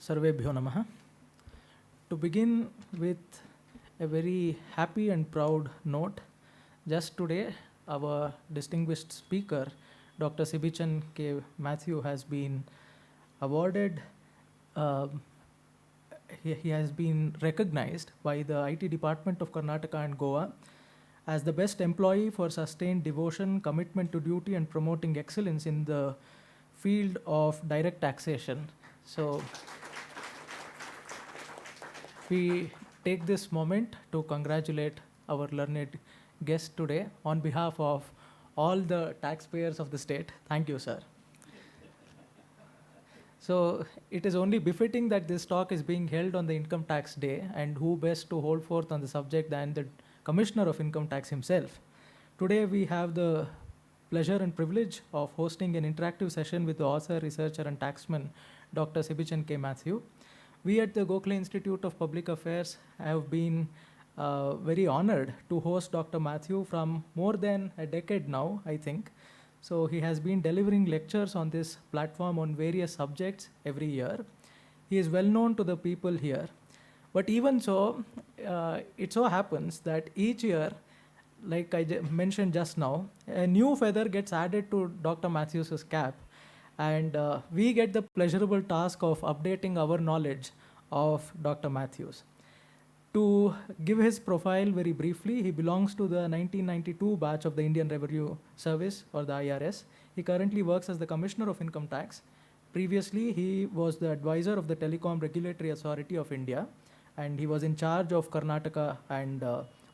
Sarvebhyo Namaha. To begin with a very happy and proud note, just today our distinguished speaker, Dr. Sibichen K. Matthew, has been awarded, he has been recognized by the IT Department of Karnataka and Goa as the best employee for sustained devotion, commitment to duty, and promoting excellence in the field of direct taxation. So we take this moment to congratulate our learned guest today on behalf of all the taxpayers of the state. Thank you, sir. So it is only befitting that this talk is being held on the Income Tax Day, and who best to hold forth on the subject than the Commissioner of Income Tax himself. Today we have the pleasure and privilege of hosting an interactive session with the author, researcher, and taxman, Dr. Sibichen K. Matthew. We at the Gokhale Institute of Public Affairs have been very honored to host Dr. Matthew from more than a decade now, I think. So he has been delivering lectures on this platform on various subjects every year. He is well known to the people here. But even so, it so happens that each year, like I mentioned just now, a new feather gets added to Dr. Matthew's cap. And we get the pleasurable task of updating our knowledge of Dr. Matthews. To give his profile very briefly, he belongs to the 1992 batch of the Indian Revenue Service, or the IRS. He currently works as the Commissioner of Income Tax. Previously, he was the advisor of the Telecom Regulatory Authority of India, and he was in charge of Karnataka and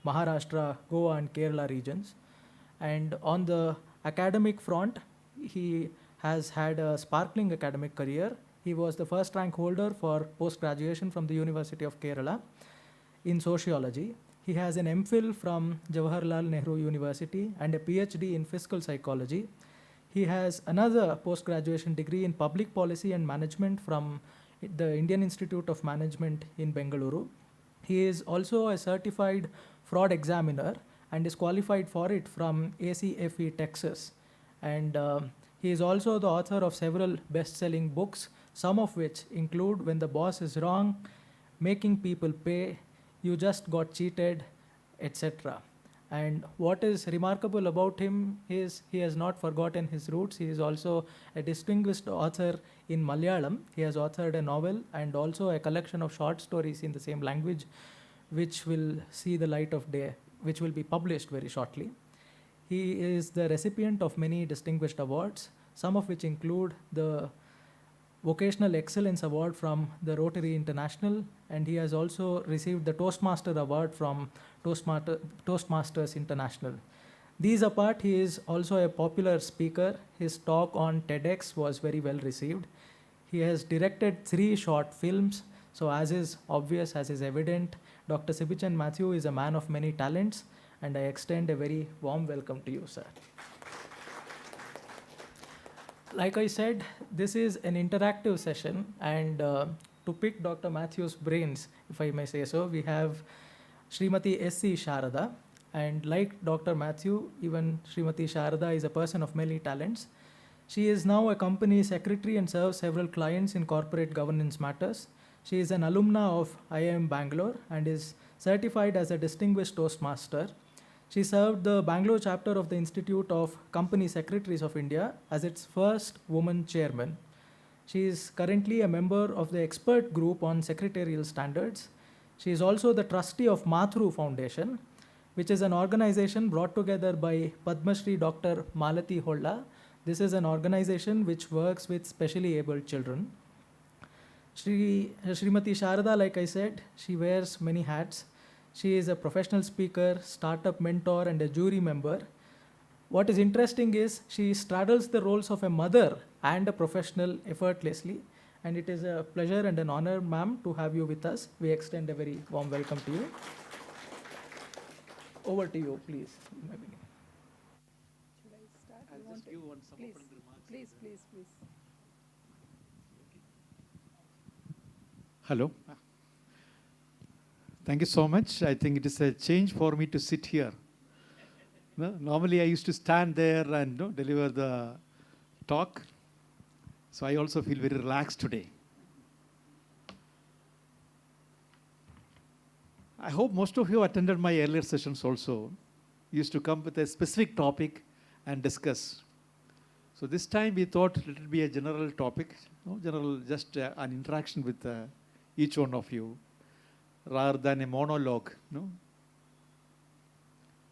Maharashtra, Goa, and Kerala regions. And on the academic front, he has had a sparkling academic career. He was the first rank holder for post-graduation from the University of Kerala in sociology. He has an MPhil from Jawaharlal Nehru University and a PhD in fiscal psychology. He has another post-graduation degree in public policy and management from the Indian Institute of Management in Bengaluru. He is also a certified fraud examiner and is qualified for it from ACFE, Texas. And he is also the author of several best-selling books, some of which include When the Boss is Wrong, Making People Pay, You Just Got Cheated, etc. And what is remarkable about him is he has not forgotten his roots. He is also a distinguished author in Malayalam. He has authored a novel and also a collection of short stories in the same language, which will see the light of day, which will be published very shortly. He is the recipient of many distinguished awards, some of which include the Vocational Excellence Award from the Rotary International, and he has also received the Toastmaster Award from Toastmasters International. These apart, he is also a popular speaker. His talk on TEDx was very well received. He has directed 3 short films. So as is obvious, as is evident, Dr. Sibichen Matthew is a man of many talents, and I extend a very warm welcome to you, sir. Like I said, this is an interactive session, and to pick Dr. Matthew's brains, if I may say so, we have Srimati S.C. Sharada, and like Dr. Matthew, even Srimati Sharada is a person of many talents. She is now a company secretary and serves several clients in corporate governance matters. She is an alumna of IIM Bangalore and is certified as a distinguished Toastmaster. She served the Bangalore chapter of the Institute of Company Secretaries of India as its first woman chairman. She is currently a member of the expert group on secretarial standards. She is also the trustee of Mathru Foundation, which is an organization brought together by Padma Shri Dr. Malati Holla. This is an organization which works with specially abled children. Srimati Sharada, like I said, she wears many hats. She is a professional speaker, startup mentor, and a jury member. What is interesting is she straddles the roles of a mother and a professional effortlessly. And it is a pleasure and an honor, ma'am, to have you with us. We extend a very warm welcome to you. Over to you, please. Should I start? I'll just give one some opening remarks. Please. Hello. Thank you so much. I think it is a change for me to sit here. No? Normally I used to stand there and deliver the talk. So I also feel very relaxed today. I hope most of you attended my earlier sessions also. Used to come with a specific topic and discuss. So this time we thought it would be a general topic, general, just an interaction with each one of you, rather than a monologue.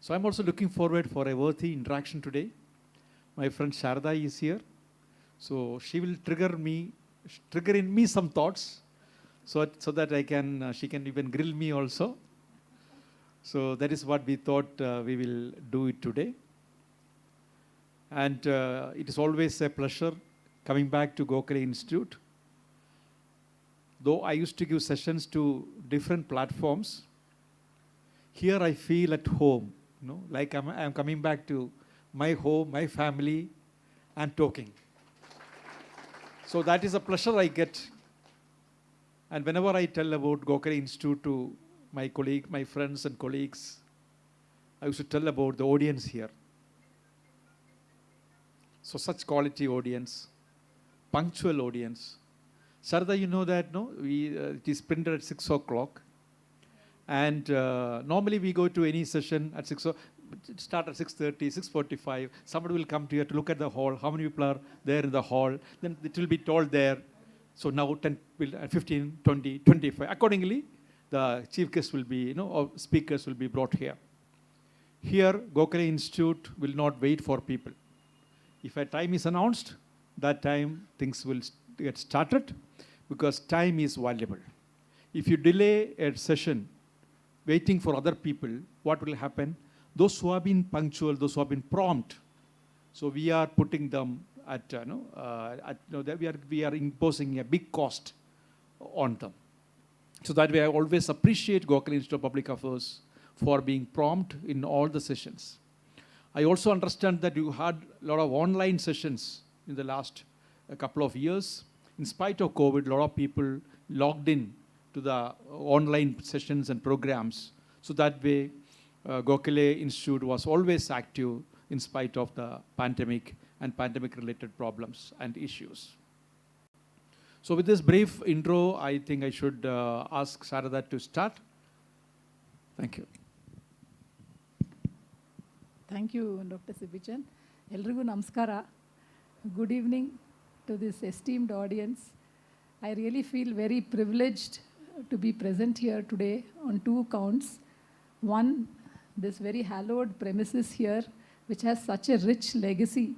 So I'm also looking forward for a worthy interaction today. My friend Sharda is here, so she will trigger in me some thoughts, so that she can even grill me also. So that is what we thought we will do it today. And it is always a pleasure coming back to Gokhale Institute. Though I used to give sessions to different platforms, here I feel at home, like I'm coming back to my home, my family, and talking. So that is a pleasure I get. And whenever I tell about Gokhale Institute to my friends and colleagues, I used to tell about the audience here. So such quality audience, punctual audience. Sharda, you know that, no? It is printed at 6 o'clock. And normally we go to any session at 6 o'clock. Start at 6:30, 6:45. Somebody will come to here to look at the hall. How many people are there in the hall? Then it will be told there. So now 10, 15, 20, 25. Accordingly, the chief guest will be, or speakers will be brought here. Here, Gokhale Institute will not wait for people. If a time is announced, that time things will get started, because time is valuable. If you delay a session, waiting for other people, what will happen? Those who have been punctual, those who have been prompt, so we are putting them we are imposing a big cost on them. So that way I always appreciate Gokhale Institute of Public Affairs for being prompt in all the sessions. I also understand that you had a lot of online sessions in the last couple of years. In spite of COVID, a lot of people logged in to the online sessions and programs. So that way, Gokhale Institute was always active in spite of the pandemic and pandemic-related problems and issues. So with this brief intro, I think I should ask Sarada to start. Thank you. Thank you, Dr. Sibichen. Elrigu namaskara. Good evening to this esteemed audience. I really feel very privileged to be present here today on two counts. One, this very hallowed premises here, which has such a rich legacy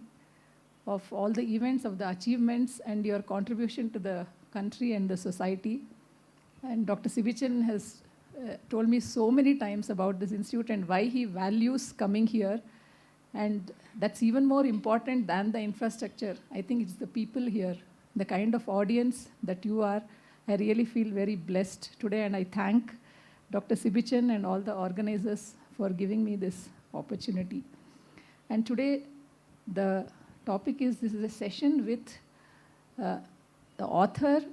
of all the events, of the achievements, and your contribution to the country and the society. And Dr. Sibichen has told me so many times about this institute and why he values coming here. And that's even more important than the infrastructure. I think it's the people here, the kind of audience that you are. I really feel very blessed today, and I thank Dr. Sibichen and all the organizers for giving me this opportunity. And today, the topic this is a session with the author,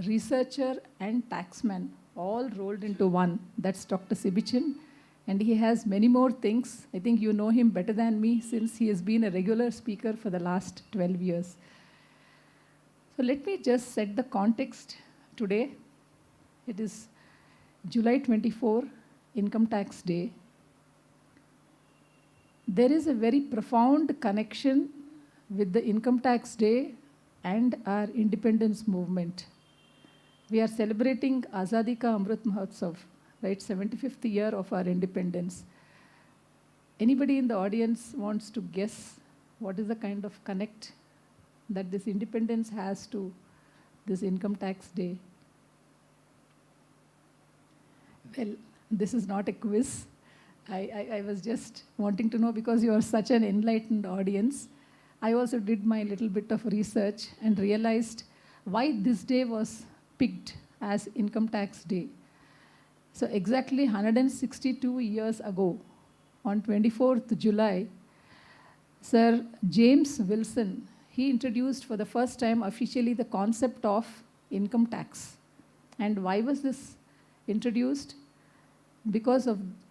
researcher, and taxman, all rolled into one. That's Dr. Sibichen, and he has many more things. I think you know him better than me, since he has been a regular speaker for the last 12 years. So let me just set the context today. It is July 24, Income Tax Day. There is a very profound connection with the Income Tax Day and our independence movement. We are celebrating Azadi Ka Amrit Mahotsav, right, 75th year of our independence. Anybody in the audience wants to guess what is the kind of connect that this independence has to this Income Tax Day? Well, this is not a quiz. I was just wanting to know, because you are such an enlightened audience. I also did my little bit of research and realized why this day was picked as Income Tax Day. So exactly 162 years ago, on 24th July, Sir James Wilson, he introduced for the first time officially the concept of income tax. And why was this introduced? Because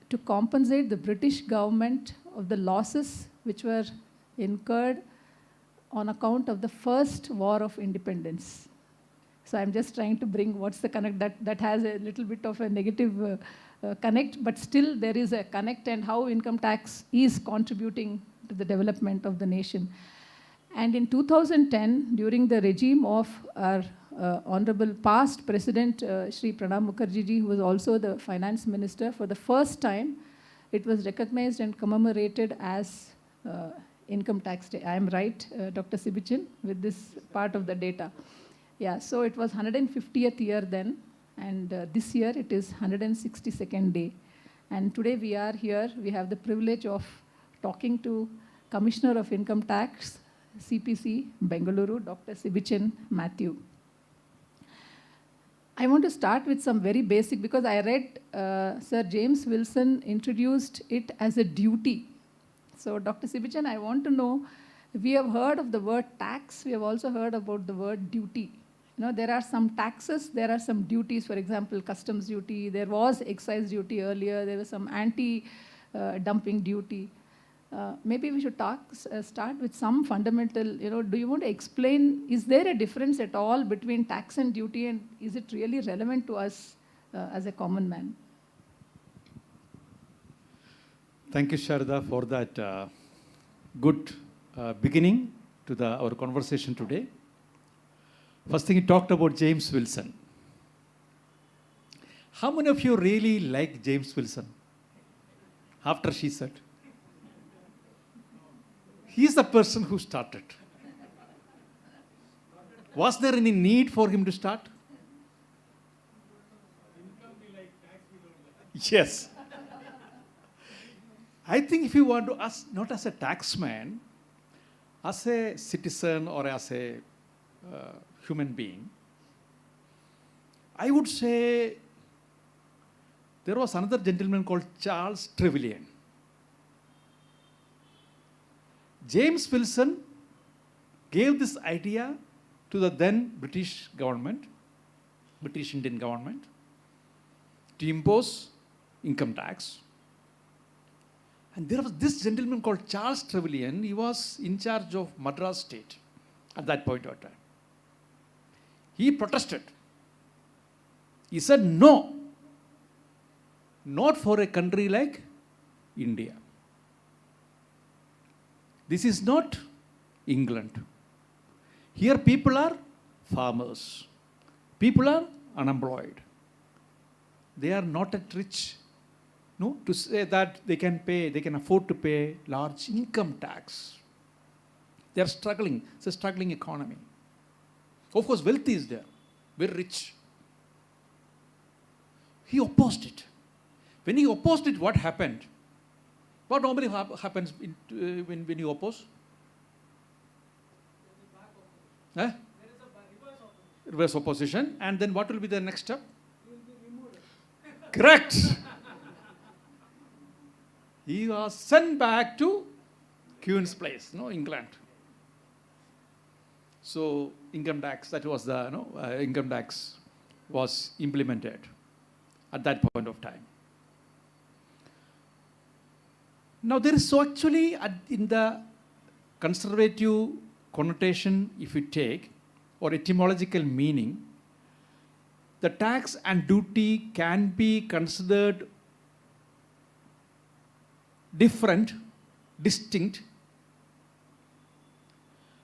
to compensate the British government of the losses which were incurred on account of the first war of independence. So I'm just trying to bring what's the connect that has a little bit of a negative connect, but still there is a connect, and how income tax is contributing to the development of the nation. And in 2010, during the regime of our honorable past president, Shri Pranab Mukherjee ji, who was also the finance minister, for the first time, it was recognized and commemorated as income tax day. I am right, Dr. Sibichen, with this part of the data. Yeah, so it was 150th year then, and this year it is 162nd day. And today we are here, we have the privilege of talking to Commissioner of Income Tax, CPC, Bengaluru, Dr. Sibichen Matthew. I want to start with some very basic, because I read Sir James Wilson introduced it as a duty. So Dr. Sibichen, I want to know, we have heard of the word tax, we have also heard about the word duty. You know, there are some taxes, there are some duties, for example, customs duty, there was excise duty earlier, there was some anti-dumping duty. Maybe we should start with some fundamental, do you want to explain, is there a difference at all between tax and duty, and is it really relevant to us as a common man? Thank you, Sharda, for that good beginning to our conversation today. First thing, you talked about James Wilson. How many of you really like James Wilson? After she said. He is the person who started. Was there any need for him to start? Yes. I think if you want to ask, not as a taxman, as a citizen or as a human being, I would say there was another gentleman called Charles Trevelyan. James Wilson gave this idea to the then British government, British Indian government, to impose income tax. And there was this gentleman called Charles Trevelyan. He was in charge of Madras state at that point of time. He protested. He said, no, not for a country like India. This is not England. Here people are farmers. People are unemployed. They are not at rich. No, to say that they can afford to pay large income tax. They are struggling. It's a struggling economy. Of course, wealth is there, very rich. He opposed it. When he opposed it, what happened? What normally happens when you oppose? There is a reverse opposition. And then what will be the next step? Correct. He was sent back to Queen's Place, England. So income tax, that was the income tax was implemented at that point of time. Now there is so actually in the conservative connotation, if you take, or etymological meaning, the tax and duty can be considered different, distinct,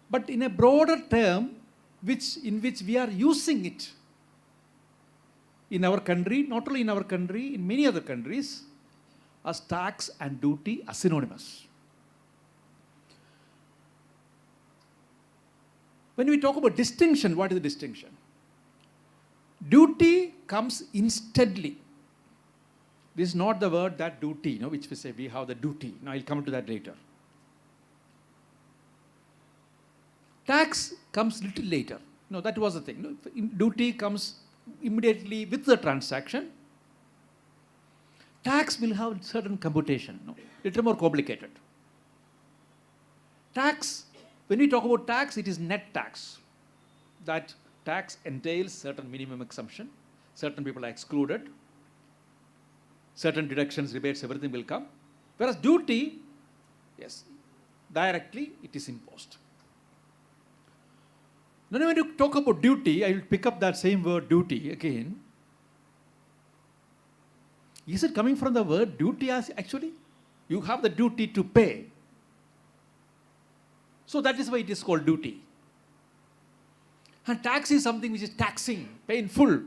but in a broader term, in which we are using it in our country, not only in our country, in many other countries, as tax and duty are synonymous. When we talk about distinction, what is the distinction? Duty comes instantly. This is not the word that duty, which we say we have the duty. Now I'll come to that later. Tax comes little later. No, that was the thing. Duty comes immediately with the transaction. Tax will have certain computation, little more complicated. Tax, when we talk about tax, it is net tax. That tax entails certain minimum exemption. Certain people are excluded. Certain deductions, rebates, everything will come. Whereas duty, yes, directly it is imposed. Now when you talk about duty, I will pick up that same word duty again. Is it coming from the word duty actually? You have the duty to pay. So that is why it is called duty. And tax is something which is taxing, painful.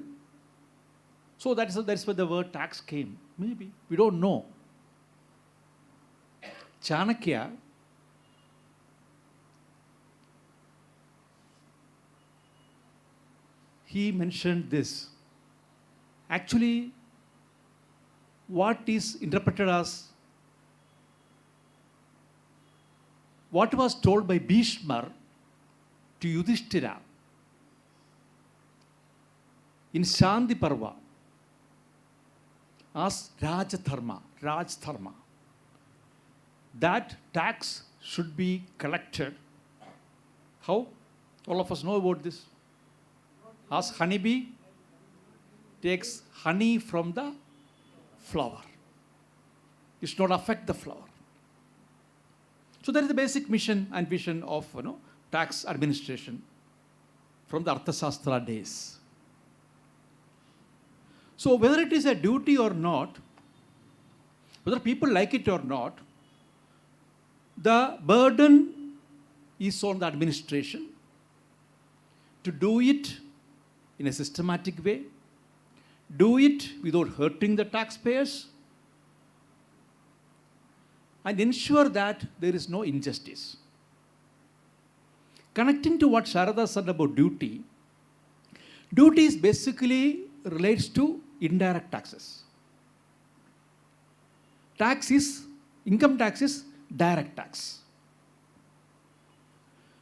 So that's where the word tax came. Maybe. We don't know. Chanakya he mentioned this. Actually, what is interpreted as what was told by Bhishma to Yudhishthira in Shanti Parva as Rajadharma, that tax should be collected. How? All of us know about this. As honeybee takes honey from the flower. It should not affect the flower. So that is the basic mission and vision of tax administration from the Arthashastra days. So whether it is a duty or not, whether people like it or not, the burden is on the administration to do it in a systematic way, do it without hurting the taxpayers, and ensure that there is no injustice. Connecting to what Sharada said about duty, duty is basically relates to indirect taxes. Income tax is direct tax.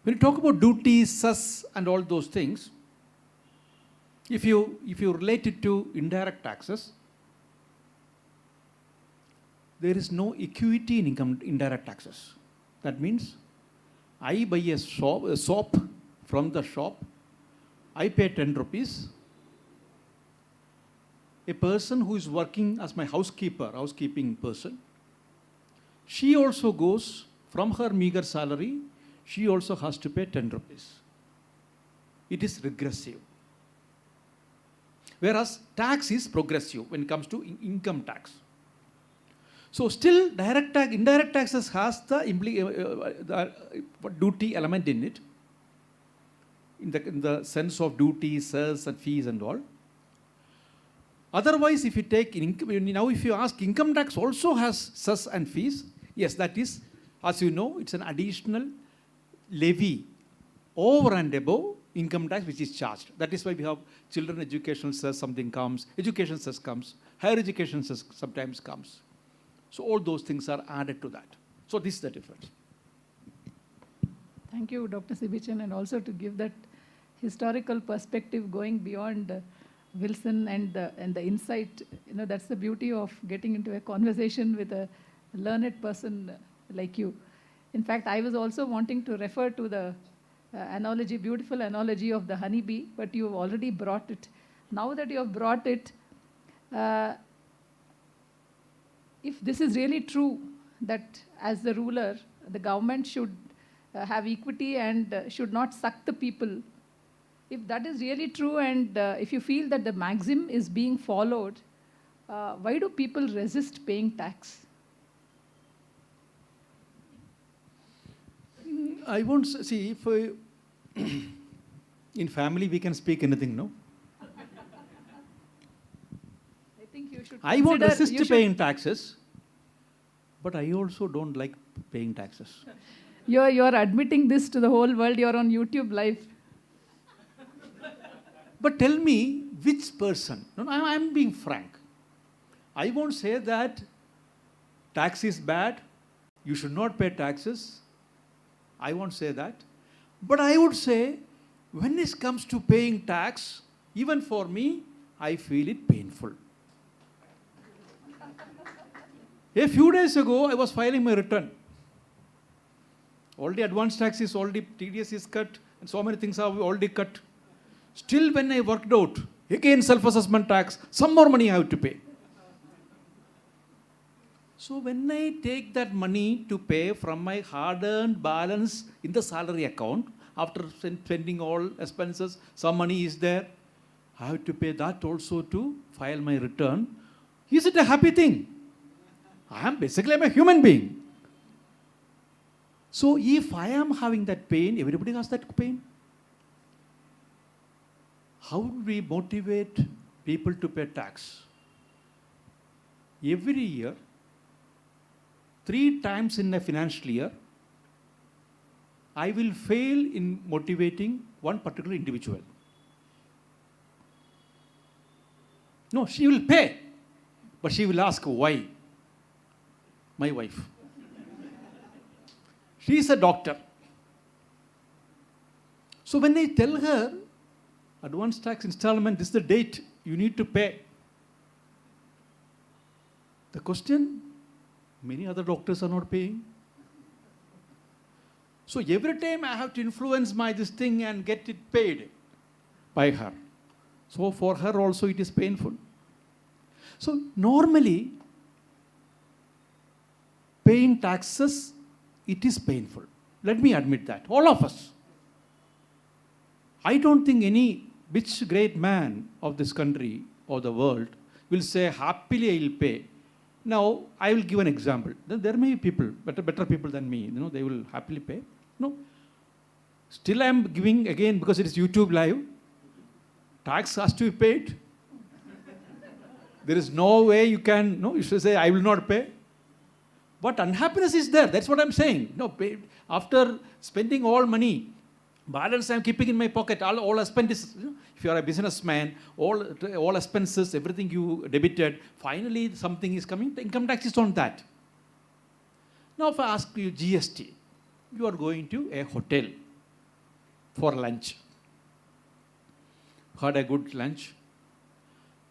When you talk about duties, cess, and all those things, if you relate it to indirect taxes, there is no equity in indirect taxes. That means I buy a soap from the shop, I pay 10 rupees. A person who is working as my housekeeping person, she also goes from her meager salary, she also has to pay 10 rupees. It is regressive. Whereas tax is progressive when it comes to income tax. So still indirect taxes has the duty element in it, in the sense of duties, cess and fees and all. Otherwise, if you take if you ask, income tax also has cess and fees. Yes, that is, as you know, it's an additional levy over and above income tax which is charged. That is why we have children education cess, something comes, education cess comes, higher education cess sometimes comes. So all those things are added to that. So this is the difference. Thank you, Dr. Sibichen, and also to give that historical perspective going beyond Wilson and the insight. That's the beauty of getting into a conversation with a learned person like you. In fact, I was also wanting to refer to the analogy, beautiful analogy of the honeybee, but you've already brought it. Now that you have brought it, if this is really true, that as the ruler, the government should have equity and should not suck the people, if that is really true, and if you feel that the maxim is being followed, why do people resist paying tax? I won't see if in family we can speak anything, no? I think you should. I won't resist paying taxes, but I also don't like paying taxes. You're admitting this to the whole world. You're on YouTube live. But tell me which person. No, I'm being frank. I won't say that tax is bad, you should not pay taxes. I won't say that. But I would say, when it comes to paying tax, even for me, I feel it painful. A few days ago, I was filing my return. Already advance tax is already, TDS is cut, and so many things are already cut. Still, when I worked out, again self-assessment tax, some more money I have to pay. So when I take that money to pay from my hard-earned balance in the salary account, after spending all expenses, some money is there, I have to pay that also to file my return. Is it a happy thing? I'm a human being. So if I am having that pain, everybody has that pain. How do we motivate people to pay tax? Every year, 3 times in a financial year, I will fail in motivating one particular individual. No, she will pay, but she will ask why. My wife. She is a doctor. So when I tell her, advance tax installment, this is the date you need to pay. The question, many other doctors are not paying. So every time I have to influence this thing and get it paid by her. So for her also it is painful. So normally, paying taxes, it is painful. Let me admit that. All of us. I don't think any rich great man of this country or the world will say, happily I will pay. Now, I will give an example. There may be people, better people than me, they will happily pay. No. Still I am giving again because it is YouTube live. Tax has to be paid. There is no way you should say, I will not pay. But unhappiness is there. That's what I'm saying. No, after spending all money, balance I'm keeping in my pocket. All expenses. If you are a businessman, all expenses, everything you debited, finally something is coming. The income tax is on that. Now, if I ask you GST, you are going to a hotel for lunch. Had a good lunch.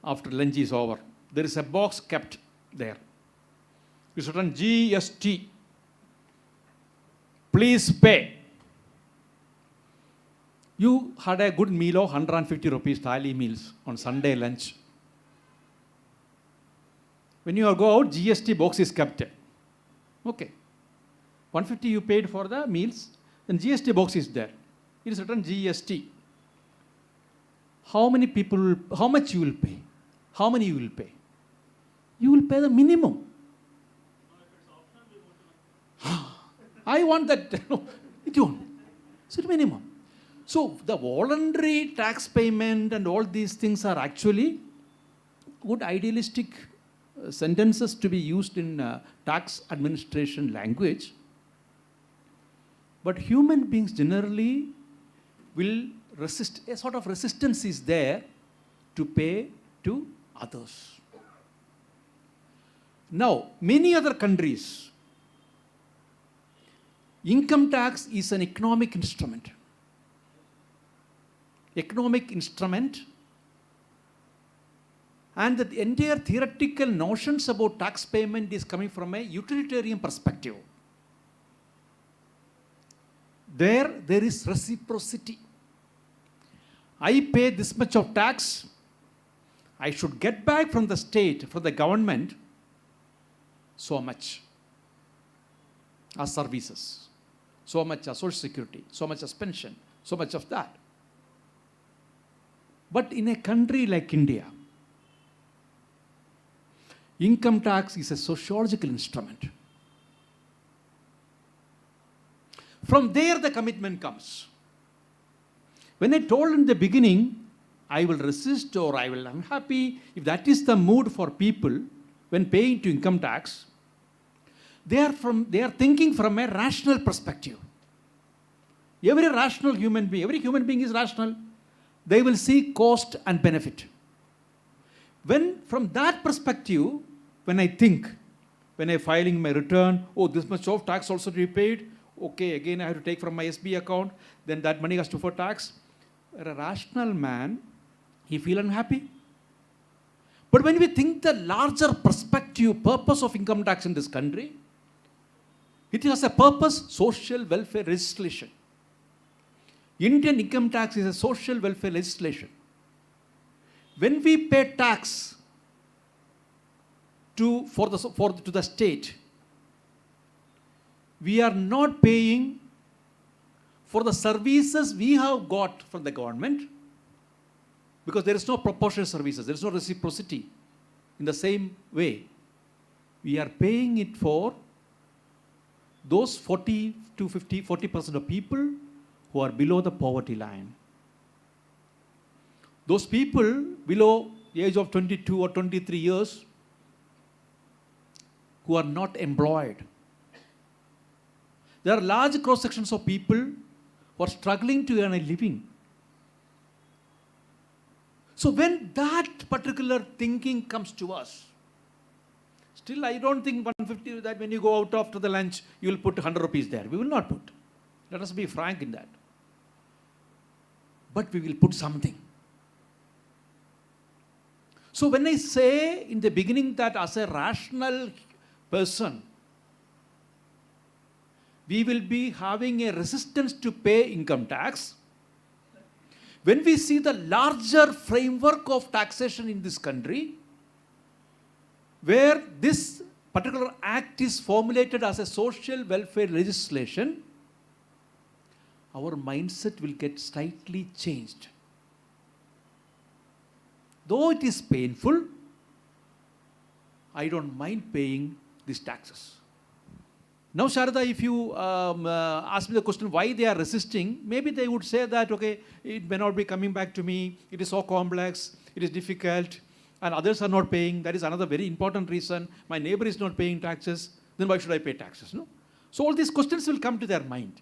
After lunch is over, there is a box kept there. It's written GST. Please pay. You had a good meal of 150 rupees thali meals on Sunday lunch. When you go out, GST box is kept. Okay. 150 you paid for the meals, then GST box is there. It is written GST. How much you will pay? How many you will pay? You will pay the minimum. I want that. No, it won't. It's the minimum. So the voluntary tax payment and all these things are actually good idealistic sentences to be used in tax administration language. But human beings generally will resist. A sort of resistance is there to pay to others. Now, many other countries, income tax is an economic instrument. And the entire theoretical notions about tax payment is coming from a utilitarian perspective. There is reciprocity. I pay this much of tax, I should get back from the state, from the government, so much as services, so much as social security, so much as pension, so much of that. But in a country like India, income tax is a sociological instrument. From there the commitment comes. When I told in the beginning, I will resist or I will unhappy, if that is the mood for people when paying to income tax, they are thinking from a rational perspective. Every human being is rational. They will see cost and benefit. When from that perspective, when I filing my return, this much of tax also to be paid, okay, again I have to take from my SB account, then that money has to for tax. A rational man, he feel unhappy. But when we think the larger perspective, purpose of income tax in this country, it has a purpose, social welfare legislation. Indian income tax is a social welfare legislation. When we pay tax to the state, we are not paying for the services we have got from the government, because there is no proportional services, there is no reciprocity. In the same way, we are paying it for those 40% of people who are below the poverty line. Those people below the age of 22 or 23 years who are not employed. There are large cross sections of people who are struggling to earn a living. So when that particular thinking comes to us, still I don't think 150 that when you go out after the lunch, you will put 100 rupees there. We will not put. Let us be frank in that. But we will put something. So when I say in the beginning that as a rational person, we will be having a resistance to pay income tax, when we see the larger framework of taxation in this country, where this particular act is formulated as a social welfare legislation, our mindset will get slightly changed. Though it is painful, I don't mind paying these taxes. Now, Sharada, if you ask me the question why they are resisting, maybe they would say that, okay, it may not be coming back to me, it is so complex, it is difficult, and others are not paying. That is another very important reason. My neighbor is not paying taxes, then why should I pay taxes? No? So all these questions will come to their mind.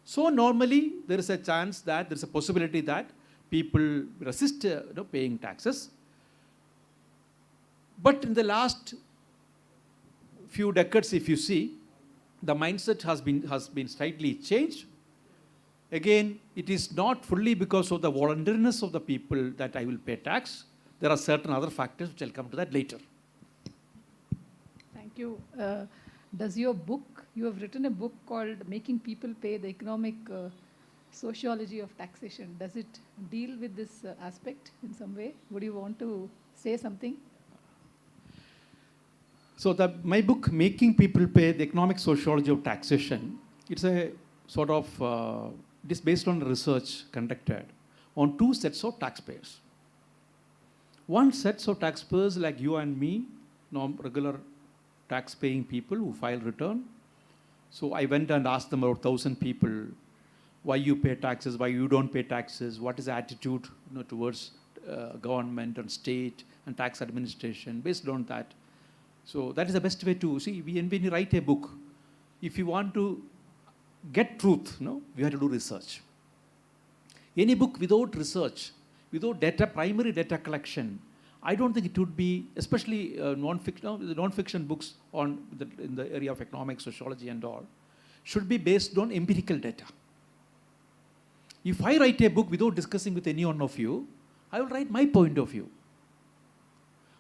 So normally, there is a chance that, there is a possibility that people resist paying taxes. But in the last few decades, if you see, the mindset has been slightly changed. Again, it is not fully because of the voluntariness of the people that I will pay tax. There are certain other factors which I'll come to that later. Thank you. Does your book, you have written a book called Making People Pay, the Economic Sociology of Taxation. Does it deal with this aspect in some way? Would you want to say something? So my book, Making People Pay, the Economic Sociology of Taxation, it's a sort of, it is based on research conducted on two sets of taxpayers. One set of taxpayers like you and me, regular tax-paying people who file return. So I went and asked them about 1,000 people, why you pay taxes, why you don't pay taxes, what is the attitude towards government and state and tax administration, based on that. So that is the best way to see. When you write a book, if you want to get truth, we have to do research. Any book without research, without data, primary data collection, I don't think it would be, especially non-fiction books in the area of economic sociology and all, should be based on empirical data. If I write a book without discussing with any one of you, I will write my point of view.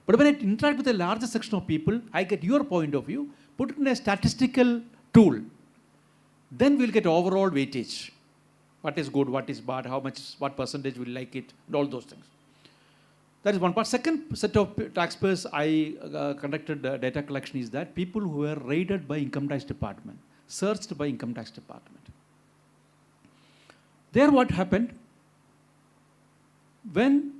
But when I interact with a larger section of people, I get your point of view, put it in a statistical tool, then we'll get overall weightage. What is good, what is bad, what percentage will like it, and all those things. That is one part. Second set of taxpayers I conducted data collection is that people who were raided by income tax department, searched by income tax department. There what happened, when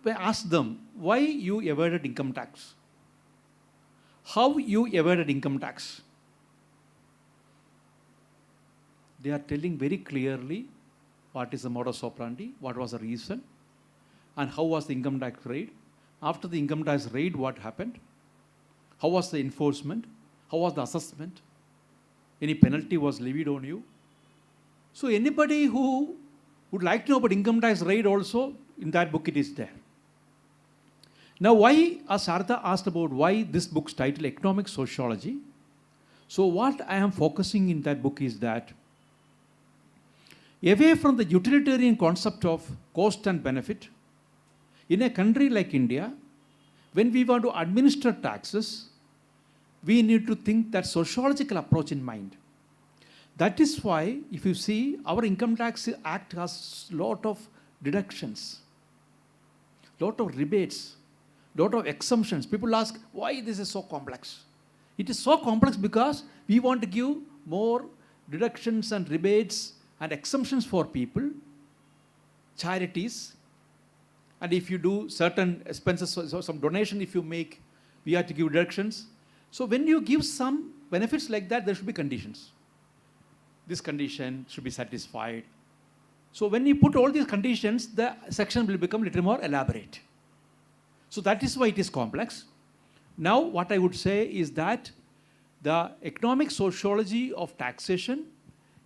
I asked them, why you evaded income tax? How you evaded income tax? They are telling very clearly what is the modus operandi, what was the reason, and how was the income tax raid. After the income tax raid, what happened? How was the enforcement? How was the assessment? Any penalty was levied on you? So anybody who would like to know about income tax raid also, in that book it is there. Now why, as Sartha asked about why this book's title, Economic Sociology. So what I am focusing in that book is that away from the utilitarian concept of cost and benefit, in a country like India, when we want to administer taxes, we need to think that sociological approach in mind. That is why, if you see, our Income Tax Act has a lot of deductions, lot of rebates, lot of exemptions. People ask, why this is so complex? It is so complex because we want to give more deductions and rebates and exemptions for people, charities, and if you do certain expenses, so some donation if you make, we have to give deductions. So when you give some benefits like that, there should be conditions. This condition should be satisfied. So when you put all these conditions, the section will become a little more elaborate. So that is why it is complex. Now what I would say is that the economic sociology of taxation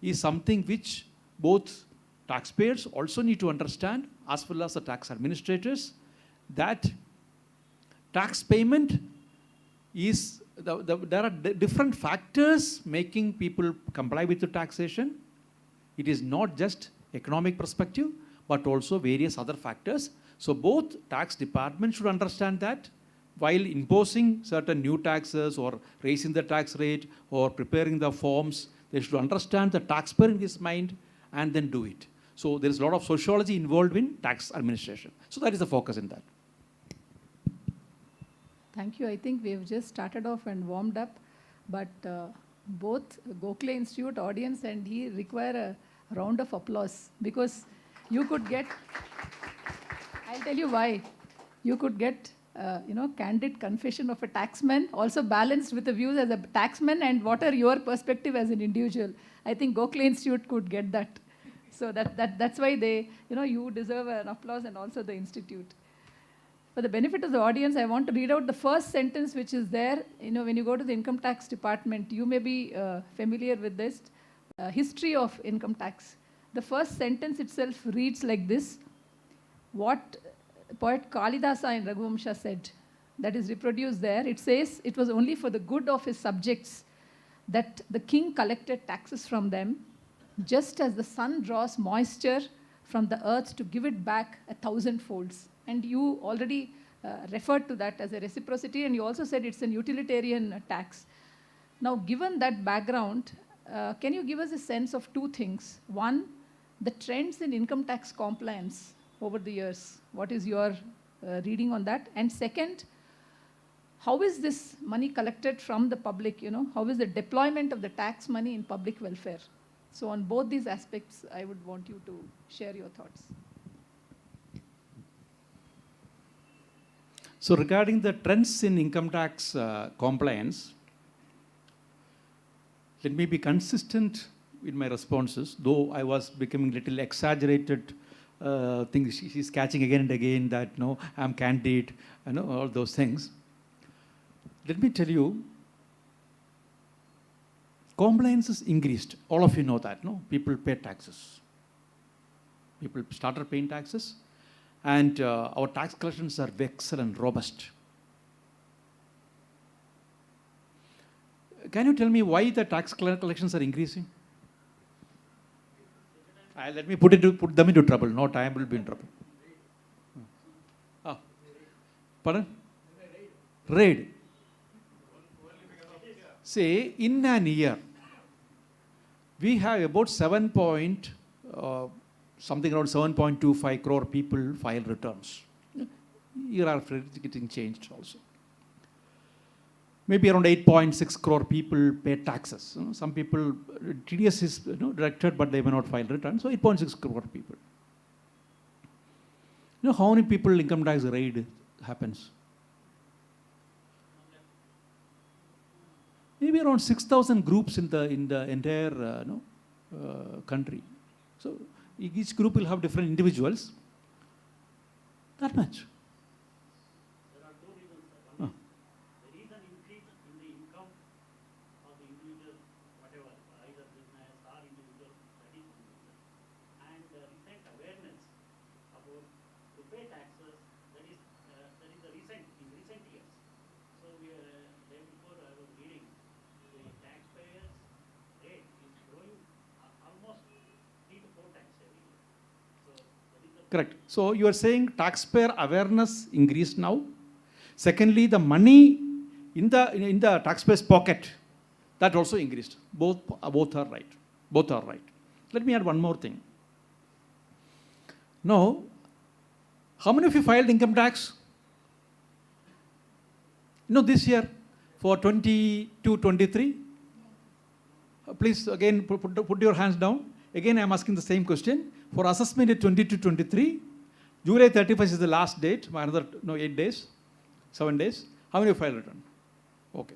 is something which both taxpayers also need to understand, as well as the tax administrators, that tax payment is, there are different factors making people comply with the taxation. It is not just economic perspective, but also various other factors. So both tax departments should understand that while imposing certain new taxes or raising the tax rate or preparing the forms, they should understand the taxpayer in his mind and then do it. So there is a lot of sociology involved in tax administration. So that is the focus in that. Thank you. I think we have just started off and warmed up, but both Gokhale Institute audience and he require a round of applause, because you could get, I'll tell you why. You could get, candid confession of a taxman, also balanced with the views as a taxman and what are your perspective as an individual. I think Gokhale Institute could get that. So that's why they, you deserve an applause, and also the institute. For the benefit of the audience, I want to read out the first sentence which is there. When you go to the income tax department, you may be familiar with this history of income tax. The first sentence itself reads like this: what poet Kalidasa in Raghuvamsha said, that is reproduced there. It says, it was only for the good of his subjects that the king collected taxes from them, just as the sun draws moisture from the earth to give it back 1,000 folds. And you already referred to that as a reciprocity, and you also said it's an utilitarian tax. Now, given that background, can you give us a sense of two things? One, the trends in income tax compliance over the years. What is your reading on that? And second, how is this money collected from the public? How is the deployment of the tax money in public welfare? So on both these aspects, I would want you to share your thoughts. So regarding the trends in income tax compliance, let me be consistent in my responses, though I was becoming little exaggerated things. She's catching again and again that, no, I'm candid, all those things. Let me tell you, compliance is increased. All of you know that, no? People pay taxes. People started paying taxes, and our tax collections are excellent, robust. Can you tell me why the tax collections are increasing? Let me put them into trouble. No time will be in trouble. Pardon? Raid. Say, in an year, we have about something around 7.25 crore people file returns. Year after it's getting changed also. Maybe around 8.6 crore people pay taxes. Some people, TDS is directed, but they may not file returns. So 8.6 crore people. How many people income tax raid happens? Maybe around 6,000 groups in the entire country. So each group will have different individuals. That much. There are two reasons, sir. One, there is an increase in the income of the individual, whatever, either business or individual, that is one reason. And recent awareness about to pay taxes, that is the recent years. So day before I was reading, the taxpayers rate is growing almost 3 to 4 times every year. So that is the Correct. So you are saying taxpayer awareness increased now. Secondly, the money in the taxpayer's pocket, that also increased. Both are right. Both are right. Let me add one more thing. Now, how many of you filed income tax? This year for 22-23. Please again put your hands down. Again, I am asking the same question. For assessment at 22-23, July 31st is the last date, another 7 days. How many filed return? Okay.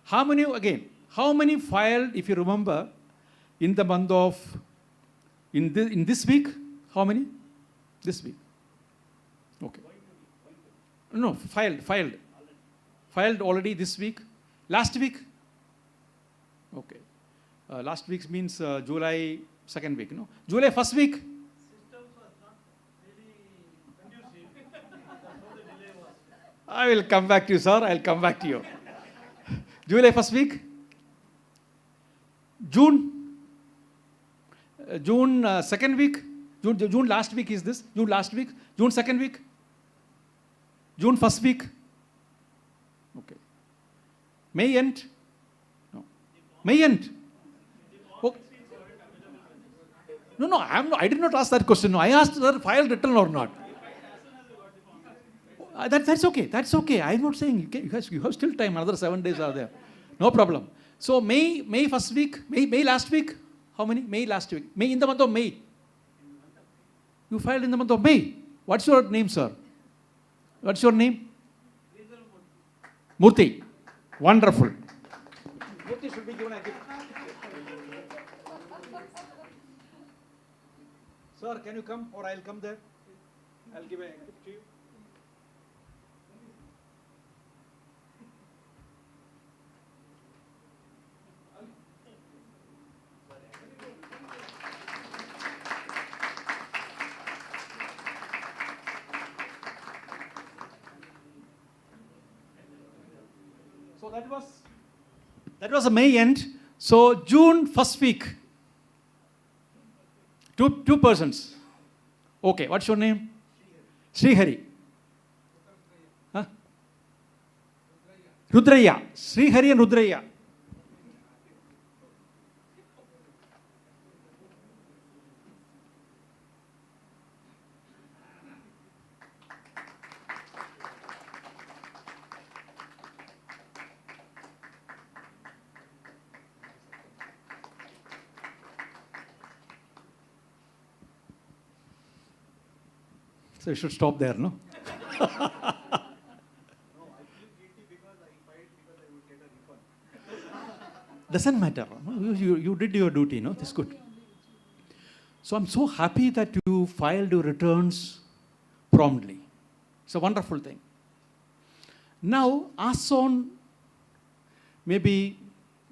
How many filed, if you remember, in the month of, in this week? How many? This week. Okay. No, filed. Filed already this week. Last week? Okay. Last week means July 2nd week, no? July 1st week? Systems was not really conducive. That's how the delay was. I will come back to you, sir. I'll come back to you. July 1st week? June? June 2nd week? June last week is this? June last week? June 2nd week? June 1st week? Okay. May end? No. May end? Okay. No, I did not ask that question. No, I asked whether file written or not. That's okay. That's okay. I'm not saying you have still time. Another 7 days are there. No problem. So May first week, May last week. How many? May last week. May in the month of May. You filed in the month of May. What's your name, sir? What's your name? Murthy. Wonderful. Murthy should be given a gift. Sir, can you come or I'll come there? I'll give a gift to you. So that was a May end. So June first week. Two persons. Okay, what's your name? Srihari. Huh? Rudraya. Srihari and Rudraya. So you should stop there, no? No, I feel guilty because I filed because I would get a refund. Doesn't matter. No? You did your duty, no? That's good. So I'm so happy that you filed your returns promptly. It's a wonderful thing. Now, as on maybe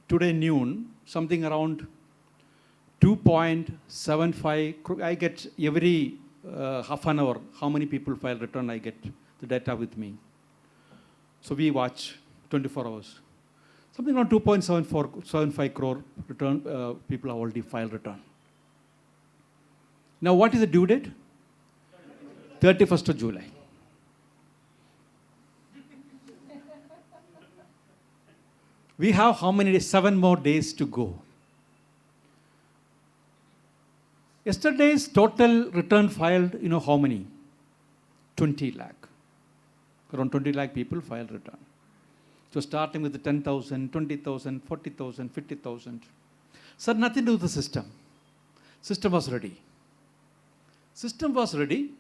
today noon, something around 2.75, I get every half an hour, how many people file return, I get the data with me. So we watch 24 hours. Something around 2.75 crore return, people have already filed return. Now what is the due date? 31st of July. We have how many days? 7 more days to go. Yesterday's total return filed, you know how many? 20 lakh. Around 20 lakh people filed return. So starting with the 10,000, 20,000, 40,000, 50,000. Sir, nothing to do with the system. System was ready. System was ready.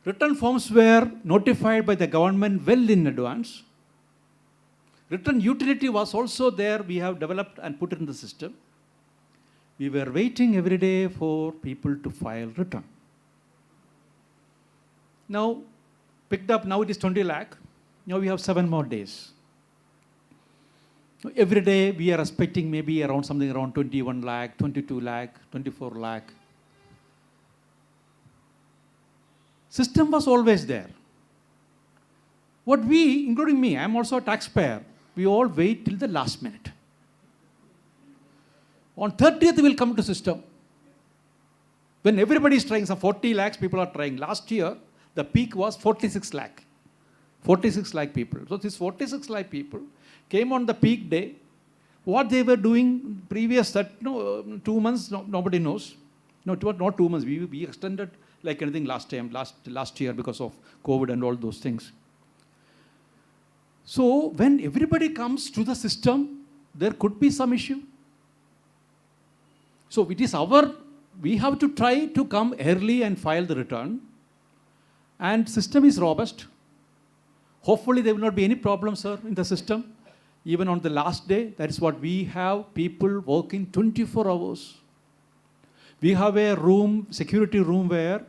Return forms were notified by the government well in advance. Return utility was also there. We have developed and put it in the system. We were waiting every day for people to file return. Now, picked up, now it is 20 lakh. Now we have 7 more days. Every day we are expecting maybe around something around 21 lakh, 22 lakh, 24 lakh. System was always there. What we, including me, I am also a taxpayer, we all wait till the last minute. On 30th, we will come to system. When everybody is trying, some 40 lakhs people are trying. Last year, the peak was 46 lakh. 46 lakh people. So these 46 lakh people came on the peak day. What they were doing previous 2 months, nobody knows. No, it was not 2 months. We extended like anything last year because of COVID and all those things. So when everybody comes to the system, there could be some issue. So it is we have to try to come early and file the return. And system is robust. Hopefully there will not be any problem, sir, in the system. Even on the last day, that is what we have, people working 24 hours. We have a room, security room, where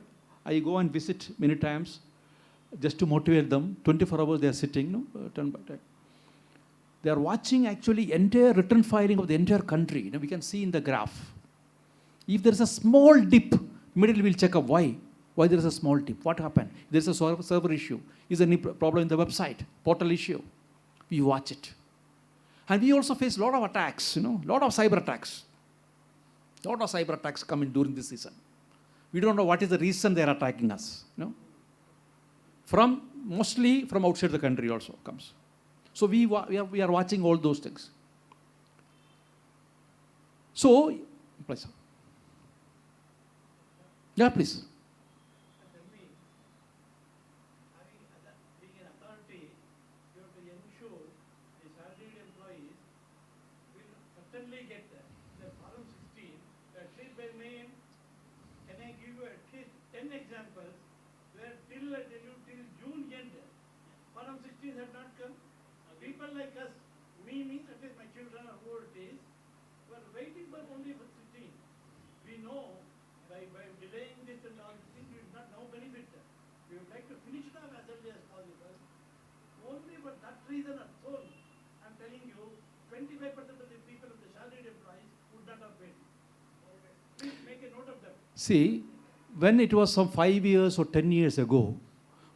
I go and visit many times just to motivate them. 24 hours they are sitting, turn by turn. They are watching actually entire return filing of the entire country. We can see in the graph. If there is a small dip, immediately we'll check up why. Why there is a small dip? What happened? There is a server issue. Is there any problem in the website? Portal issue? We watch it. And we also face a lot of attacks, lot of cyber attacks. A lot of cyber attacks come in during this season. We don't know what is the reason they are attacking us. Mostly from outside the country also comes. So we are watching all those things. So, please. Yeah, please. Tell me, being an authority, you have to ensure the salaried employees will certainly get the Form 16. At least by May, can I give you at least 10 examples where till June end, Form 16 have not come. People like us, me, at least my children or whoever it is, were waiting for only for 16. We know by delaying this and all these things, we will not now benefit. We would like to finish it off as early as possible. Only for that reason alone, I'm telling you, 25% of the people of the salaried employees would not have paid. Please make a note of that. See, when it was some 5 years or 10 years ago,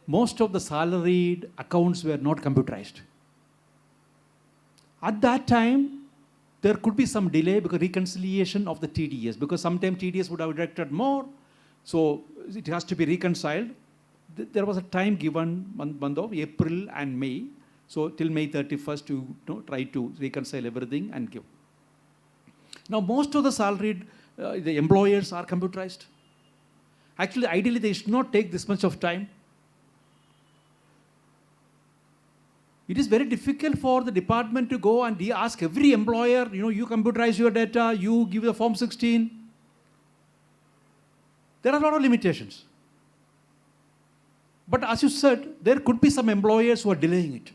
most of the salaried accounts were not computerized. At that time, there could be some delay because reconciliation of the TDS, because sometimes TDS would have deducted more, so it has to be reconciled. There was a time given, month of April and May, so till May 31st to try to reconcile everything and give. Now most of the salaried, the employers are computerized. Actually, ideally they should not take this much of time. It is very difficult for the department to go and ask every employer, you computerize your data, you give the Form 16. There are a lot of limitations. But as you said, there could be some employers who are delaying it.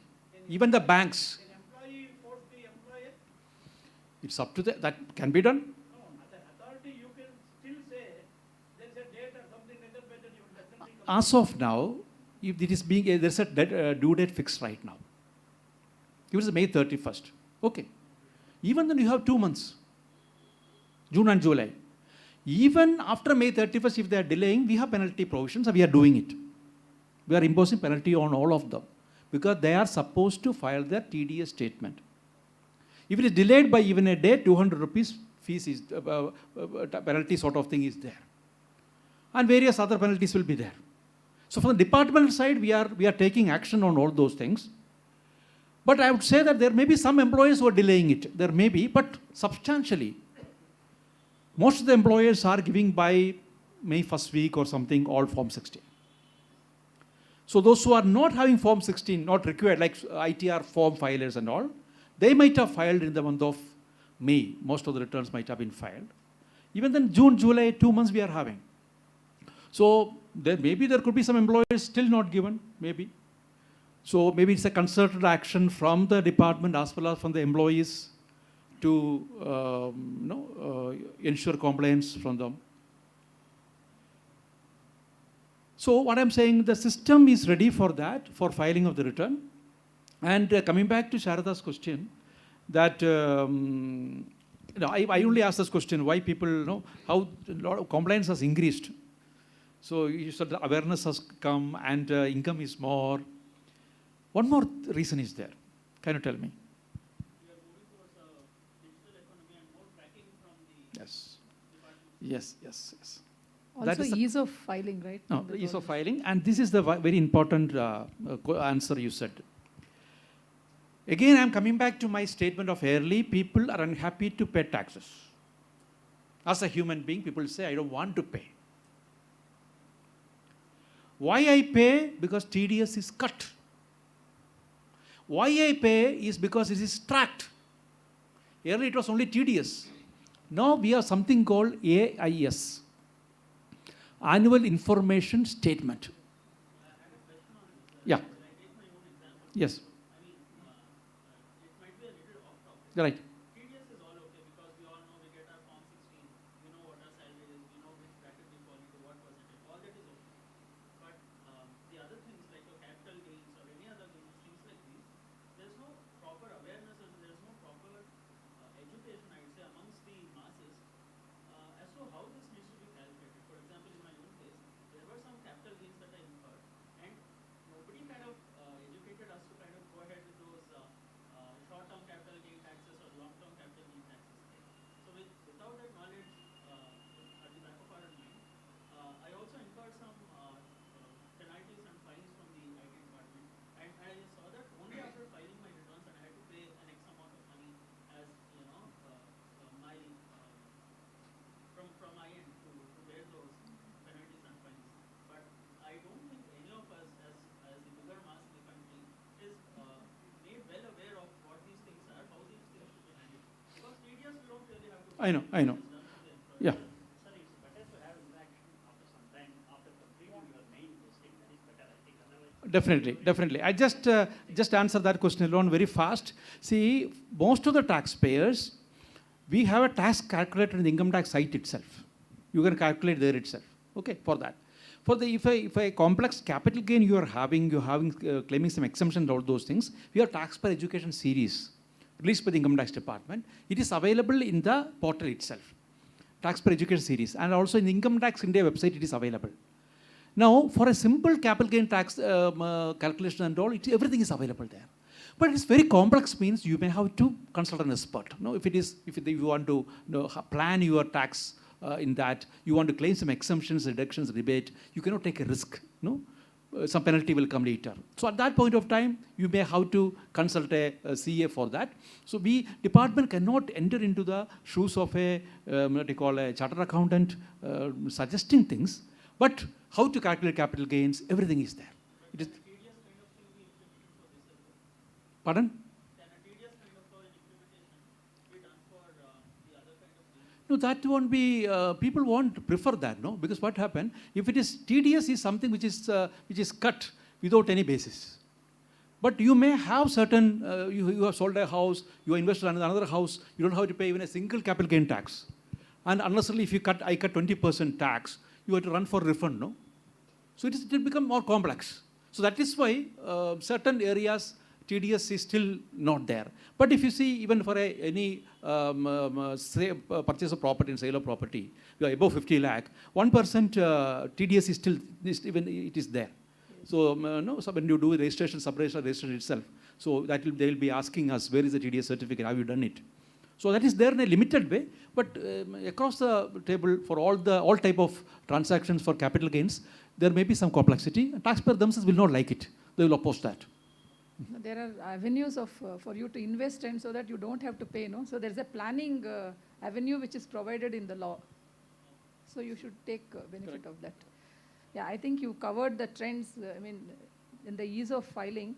Even the banks. Can employee force the employer? It's up to them. That can be done. No, as an authority, you can still say there is a date or something like that, whether you will definitely come. As of now, if it is being, there's a due date fixed right now. It was May 31st. Okay. Even then you have 2 months, June and July. Even after May 31st, if they are delaying, we have penalty provisions and we are doing it. We are imposing penalty on all of them because they are supposed to file their TDS statement. If it is delayed by even a day, 200 rupees fees is, penalty sort of thing is there. And various other penalties will be there. So from the departmental side, we are taking action on all those things. But I would say that there may be some employers who are delaying it. There may be, but substantially. Most of the employers are giving by May 1st week or something all Form 16. So those who are not having Form 16, not required, like ITR form filers and all, they might have filed in the month of May. Most of the returns might have been filed. Even then June, July, 2 months we are having. So maybe there could be some employers still not given, maybe. So maybe it's a concerted action from the department as well as from the employees to ensure compliance from them. So what I'm saying, the system is ready for that, for filing of the return. And coming back to Sharada's question, that I only asked this question, why people how a lot of compliance has increased. So you said the awareness has come and income is more. One more reason is there. Can you tell me? We are moving towards a digital economy and more tracking from the Yes. department. Yes. Also ease of filing, right? No, ease of filing. And this is the very important answer you said. Again, I'm coming back to my statement of early. People are unhappy to pay taxes. As a human being, people say, I don't want to pay. Why I pay? Because TDS is cut. Why I pay is because it is tracked. Earlier it was only TDS. Now we have something called AIS, Annual Information Statement. Yeah. I take my own example. Yes. I mean, it might be a little off topic. Right. TDS is all okay because we all know we get our Form 16, we know what our salary is, we know which bracket we fall into, what percentage, all that is okay. But the other things like your capital gains or any other gains, things like these, there's no proper awareness or there's no proper education, I would say, amongst the masses as to how this needs to be calculated. For example, in my own case, there were some capital gains that I incurred, and nobody kind of educated us to kind of go ahead with those short-term capital gain taxes or long-term capital gain taxes. So without that knowledge at the back of our mind, I also incurred some penalties and fines from the IT department, and I saw that only after filing my returns, and I had to pay an X amount of money as my from my end to bear those penalties and fines. But I don't think any of us, as the bigger mass in the country, is made well aware of what these things are, how these things should be handled. Because TDS, we don't really have to. I know. Yeah. Sir, it's better to have interaction after some time, after completing your main listing. That is better, I think. Otherwise, Definitely. I just answer that question alone very fast. See, most of the taxpayers, we have a tax calculator in the income tax site itself. You can calculate there itself. Okay, for that. For the if a complex capital gain you're having claiming some exemption, all those things, we have taxpayer education series released by the income tax department. It is available in the portal itself, taxpayer education series, and also in the income tax India website it is available. Now, for a simple capital gain tax calculation and all, everything is available there. But it's very complex, means you may have to consult an expert. No, if you want to plan your tax in that, you want to claim some exemptions, reductions, rebate, you cannot take a risk. No, some penalty will come later. So at that point of time, you may have to consult a CA for that. So department cannot enter into the shoes of a what you call a chartered accountant suggesting things, but how to calculate capital gains, everything is there. It is. Pardon? can a TDS kind of implementation be done for the other kind of gains? No, that won't be, people won't prefer that, no? Because what happened, if it is, TDS is something which is cut without any basis. But you may have certain, you have sold a house, you invested in another house, you don't have to pay even a single capital gain tax. And unnecessarily, if I cut 20% tax, you have to run for refund, no? So it will become more complex. So that is why certain areas, TDS is still not there. But if you see, even for any purchase of property and sale of property, you are above 50 lakh, 1% TDS is still, it is there. So, so when you do registration, registration itself, so they will be asking us, where is the TDS certificate, have you done it? So that is there in a limited way, but across the table for all type of transactions for capital gains, there may be some complexity. Taxpayers themselves will not like it. They will oppose that. There are avenues for you to invest and so that you don't have to pay, no? So there's a planning avenue which is provided in the law. So you should take benefit of that. Yeah, I think you covered the trends, in the ease of filing.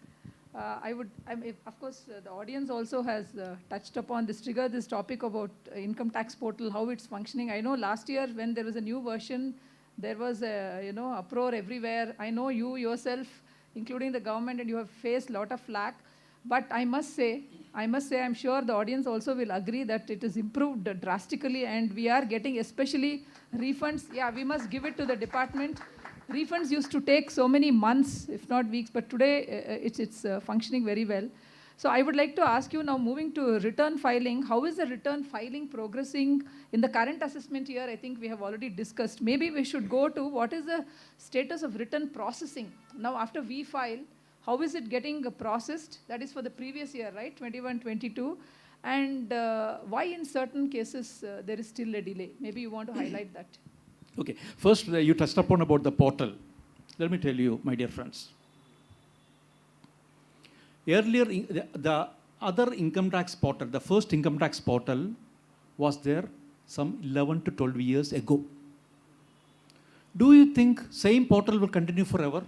Of course, the audience also has touched upon this topic about income tax portal, how it's functioning. I know last year when there was a new version, there was a uproar everywhere. I know you yourself, including the government, and you have faced a lot of flack. But I must say, I'm sure the audience also will agree that it has improved drastically, and we are getting especially refunds. Yeah, we must give it to the department. Refunds used to take so many months, if not weeks, but today it's functioning very well. So I would like to ask you now, moving to return filing, how is the return filing progressing in the current assessment year? I think we have already discussed. Maybe we should go to what is the status of return processing. Now after we file, how is it getting processed? That is for the previous year, right, 21-22. And why in certain cases there is still a delay? Maybe you want to highlight that. Okay, first you touched upon about the portal. Let me tell you, my dear friends. Earlier, the other income tax portal, the first income tax portal was there some 11 to 12 years ago. Do you think same portal will continue forever?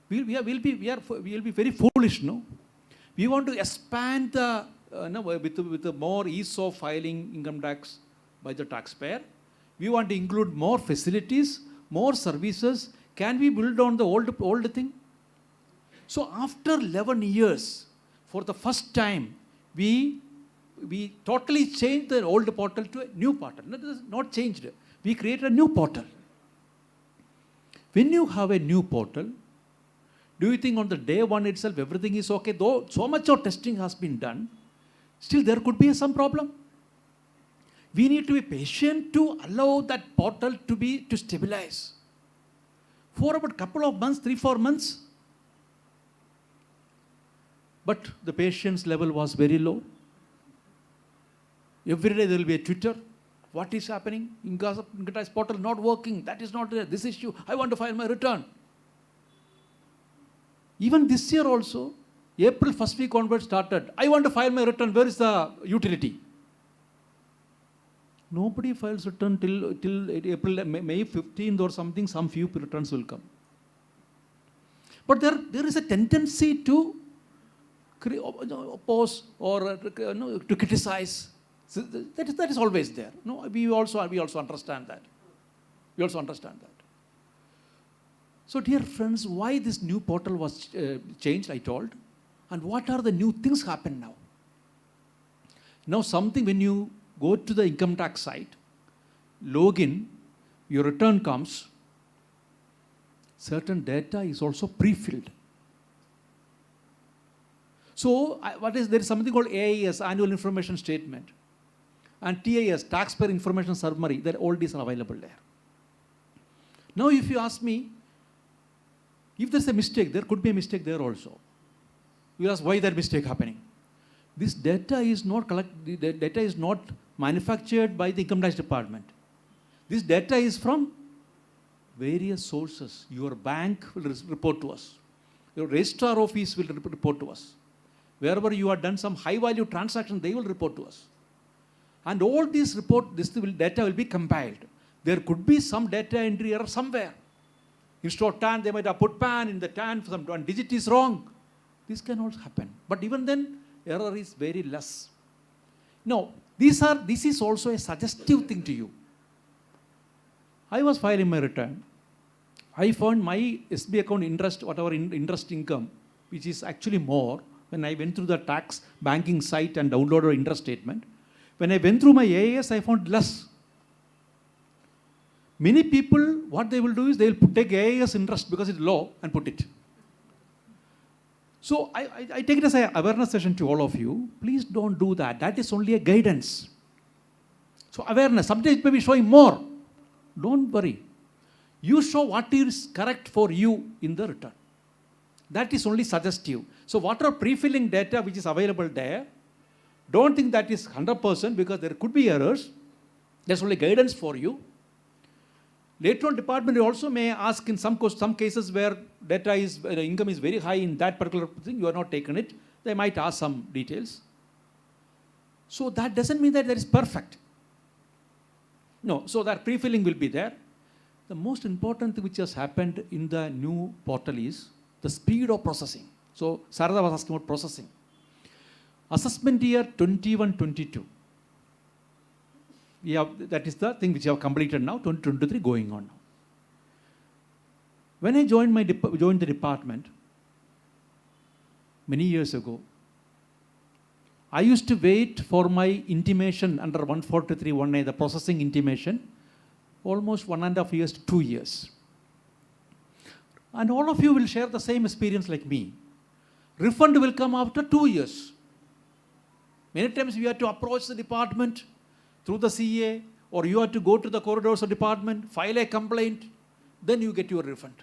We'll be very foolish, no? We want to expand the, with the more ease of filing income tax by the taxpayer. We want to include more facilities, more services. Can we build on the old thing? So after 11 years, for the first time, we totally changed the old portal to a new portal. No, this is not changed. We created a new portal. When you have a new portal, do you think on the day one itself everything is okay? Though so much of testing has been done, still there could be some problem. We need to be patient to allow that portal to stabilize. For about a couple of months, 3-4 months. But the patience level was very low. Every day there will be a Twitter. What is happening? Income tax portal not working. That is not there. This issue. I want to file my return. Even this year also, April first week onwards started. I want to file my return. Where is the utility? Nobody files return till April, May 15th or something. Some few returns will come. But there is a tendency to oppose or to criticize. So that is always there. No, we also understand that. We also understand that. So dear friends, why this new portal was changed, I told, and what are the new things happen now? Now something when you go to the income tax site, log in, your return comes, certain data is also pre-filled. So there is something called AIS, Annual Information Statement, and TIS, Taxpayer Information Summary. All these are available there. Now if you ask me, if there's a mistake, there could be a mistake there also. You ask why that mistake happening. This data is not manufactured by the income tax department. This data is from various sources. Your bank will report to us. Your registrar office will report to us. Wherever you have done some high value transaction, they will report to us. And all these data will be compiled. There could be some data entry error somewhere. Instead of TAN, they might have put PAN in the TAN, one digit is wrong. This can also happen. But even then, error is very less. Now, this is also a suggestive thing to you. I was filing my return. I found my SB account interest, whatever interest income, which is actually more, when I went through the tax banking site and downloaded interest statement. When I went through my AIS, I found less. Many people, what they will do is they will take AIS interest because it's low and put it. So I take it as an awareness session to all of you. Please don't do that. That is only a guidance. So awareness, sometimes it may be showing more. Don't worry. You show what is correct for you in the return. That is only suggestive. So whatever pre-filling data which is available there, don't think that is 100% because there could be errors. There's only guidance for you. Later on, department also may ask in some cases where income is very high in that particular thing, you are not taken it. They might ask some details. So that doesn't mean that is perfect. No, so that pre-filling will be there. The most important thing which has happened in the new portal is the speed of processing. So Sarada was asking about processing. Assessment year 21-22. That is the thing which you have completed now, 2023 going on now. When I joined the department many years ago, I used to wait for my intimation under 143(1)(a), the processing intimation, almost 1.5 years to 2 years. And all of you will share the same experience like me. Refund will come after 2 years. Many times we have to approach the department through the CA, or you have to go to the corridors of department, file a complaint, then you get your refund.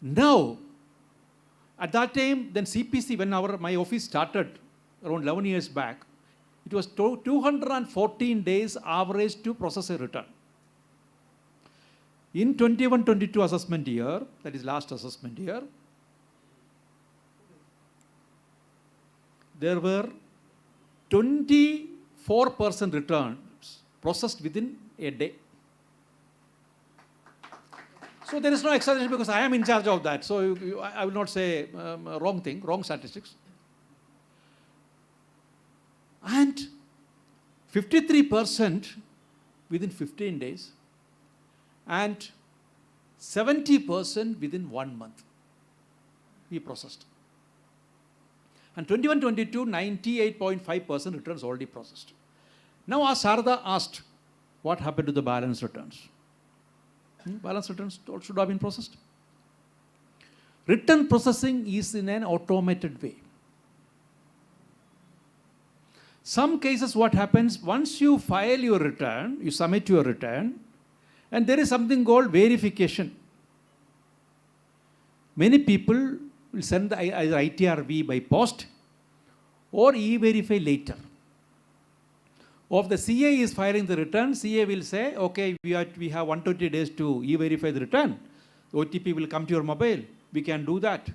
Now, at that time, then CPC, when my office started around 11 years back, it was 214 days average to process a return. In 21-22 assessment year, that is last assessment year, there were 24% returns processed within a day. So there is no exaggeration because I am in charge of that. So I will not say wrong statistics. And 53% within 15 days and 70% within 1 month we processed. And 21-22, 98.5% returns already processed. Now our Sarada asked, what happened to the balance returns? Balance returns should have been processed. Return processing is in an automated way. Some cases what happens, once you file your return, you submit your return, and there is something called verification. Many people will send either ITRV by post or e-verify later. Or if the CA is filing the return, CA will say, okay, we have 120 days to e-verify the return. The OTP will come to your mobile. We can do that.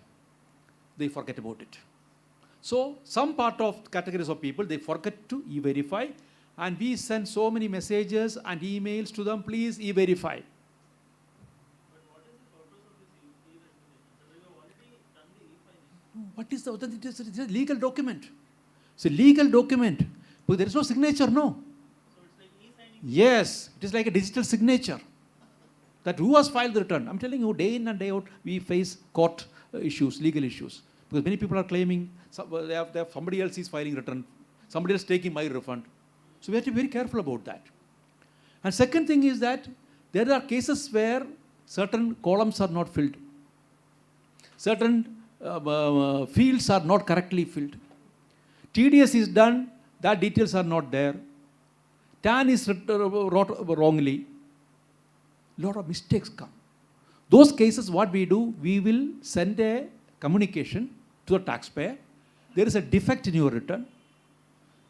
They forget about it. So some part of categories of people, they forget to e-verify, and we send so many messages and emails to them, please e-verify. What is the authentication? It's a legal document. It's a legal document. But there is no signature, no. So it's like e-signing. Yes, it is like a digital signature. That who has filed the return? I'm telling you, day in and day out, we face court issues, legal issues. Because many people are claiming somebody else is filing return, somebody else taking my refund. So we have to be very careful about that. And second thing is that there are cases where certain columns are not filled. Certain fields are not correctly filled. TDS is done, that details are not there. TAN is wrote wrongly. Lot of mistakes come. Those cases, what we do, we will send a communication to the taxpayer. There is a defect in your return.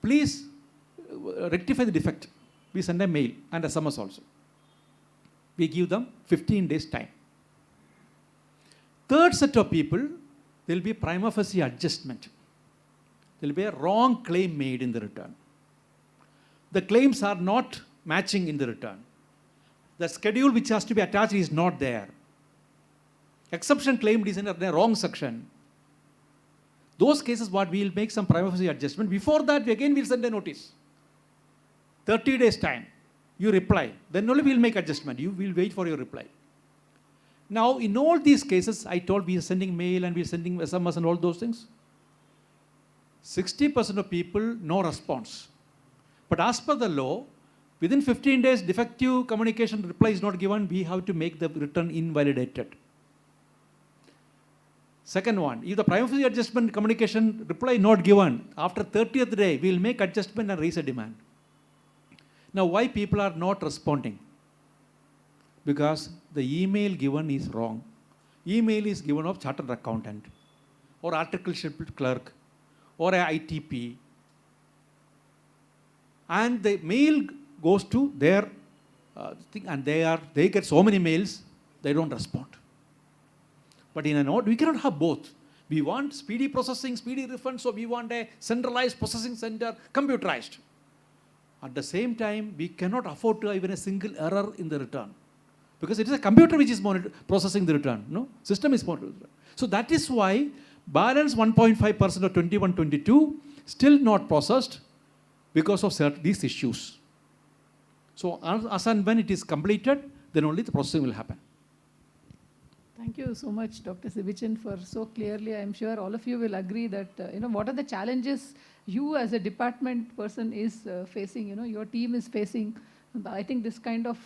Please rectify the defect. We send a mail and SMS also. We give them 15 days time. Third set of people, there will be a prima facie adjustment. There will be a wrong claim made in the return. The claims are not matching in the return. The schedule which has to be attached is not there. Exception claimed is in a wrong section. Those cases, what we will make some prima facie adjustment. Before that, again we will send a notice. 30 days time. You reply. Then only we will make adjustment. You will wait for your reply. Now, in all these cases, I told we are sending mail and we are sending SMS and all those things. 60% of people, no response. But as per the law, within 15 days, defective communication reply is not given, we have to make the return invalidated. Second one, if the prima facie adjustment communication reply not given, after 30th day, we will make adjustment and raise a demand. Now, why people are not responding? Because the email given is wrong. Email is given of chartered accountant or articleship clerk or a ITP. And the mail goes to their thing, and they get so many mails, they don't respond. But in a note, we cannot have both. We want speedy processing, speedy refund, so we want a centralized processing center, computerized. At the same time, we cannot afford to have even a single error in the return. Because it is a computer which is processing the return. No? System is monitoring. So that is why balance 1.5% of 21-22 still not processed because of these issues. So as and when it is completed, then only the processing will happen. Thank you so much, Dr. Sibichen, for so clearly. I'm sure all of you will agree that, what are the challenges you as a department person is facing, your team is facing. I think this kind of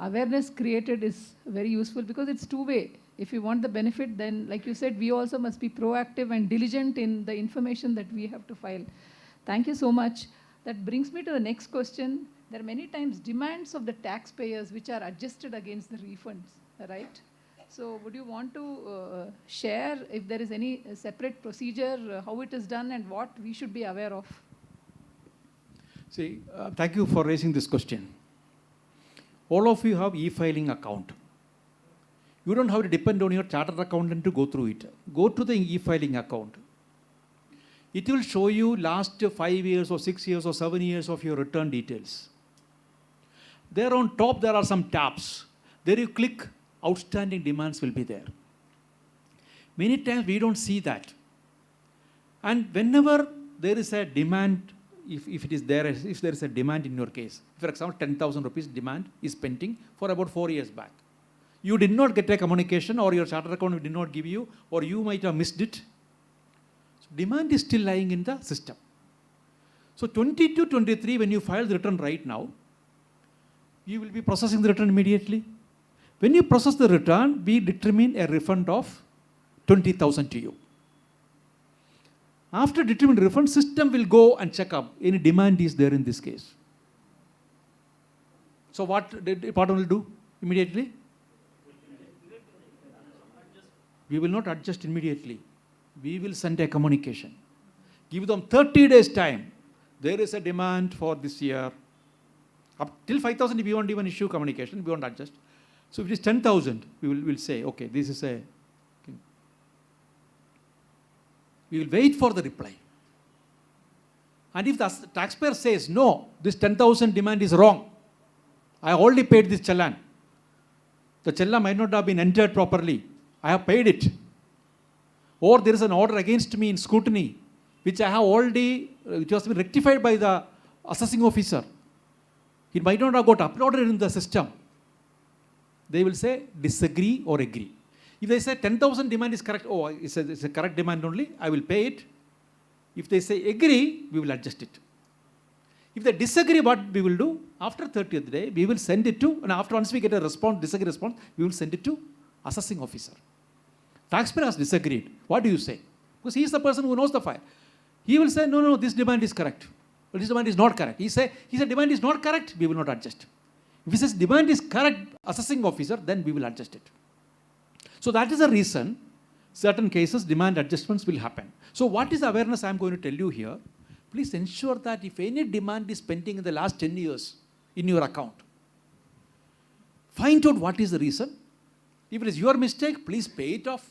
awareness created is very useful because it's two-way. If you want the benefit, then like you said, we also must be proactive and diligent in the information that we have to file. Thank you so much. That brings me to the next question. There are many times demands of the taxpayers which are adjusted against the refunds, right? So would you want to share if there is any separate procedure, how it is done and what we should be aware of? See, thank you for raising this question. All of you have e-filing account. You don't have to depend on your chartered accountant to go through it. Go to the e-filing account. It will show you last 5 years or 6 years or 7 years of your return details. There on top, there are some tabs. There you click, outstanding demands will be there. Many times we don't see that. And whenever there is a demand, if there is a demand in your case, for example, 10,000 rupees demand is pending for about 4 years back. you did not get a communication, or your chartered accountant did not give you, or you might have missed it. So demand is still lying in the system. So 22-23, when you file the return right now, you will be processing the return immediately. When you process the return, we determine a refund of 20,000 to you. After determined refund, system will go and check up any demand is there in this case. So what did department will do immediately? We will not adjust immediately. We will send a communication. Give them 30 days time. There is a demand for this year. Up till 5,000, we won't even issue communication, we won't adjust. So if it is 10,000, we will say, okay, this is a. We will wait for the reply. And if the taxpayer says, no, this 10,000 demand is wrong, I already paid this challan. The challan might not have been entered properly. I have paid it. Or there is an order against me in scrutiny, which I have already, which has been rectified by the assessing officer. It might not have got uploaded in the system. They will say disagree or agree. If they say 10,000 demand is correct, oh, it's a correct demand only, I will pay it. If they say agree, we will adjust it. If they disagree, what we will do? After 30th day, we will send it to, and after once we get a response, disagree response, we will send it to assessing officer. Taxpayer has disagreed. What do you say? Because he is the person who knows the file. He will say, no, no, this demand is correct. But this demand is not correct. He said demand is not correct, we will not adjust. If he says demand is correct, assessing officer, then we will adjust it. So that is the reason certain cases demand adjustments will happen. So what is the awareness I am going to tell you here? Please ensure that if any demand is pending in the last 10 years in your account, find out what is the reason. If it is your mistake, please pay it off.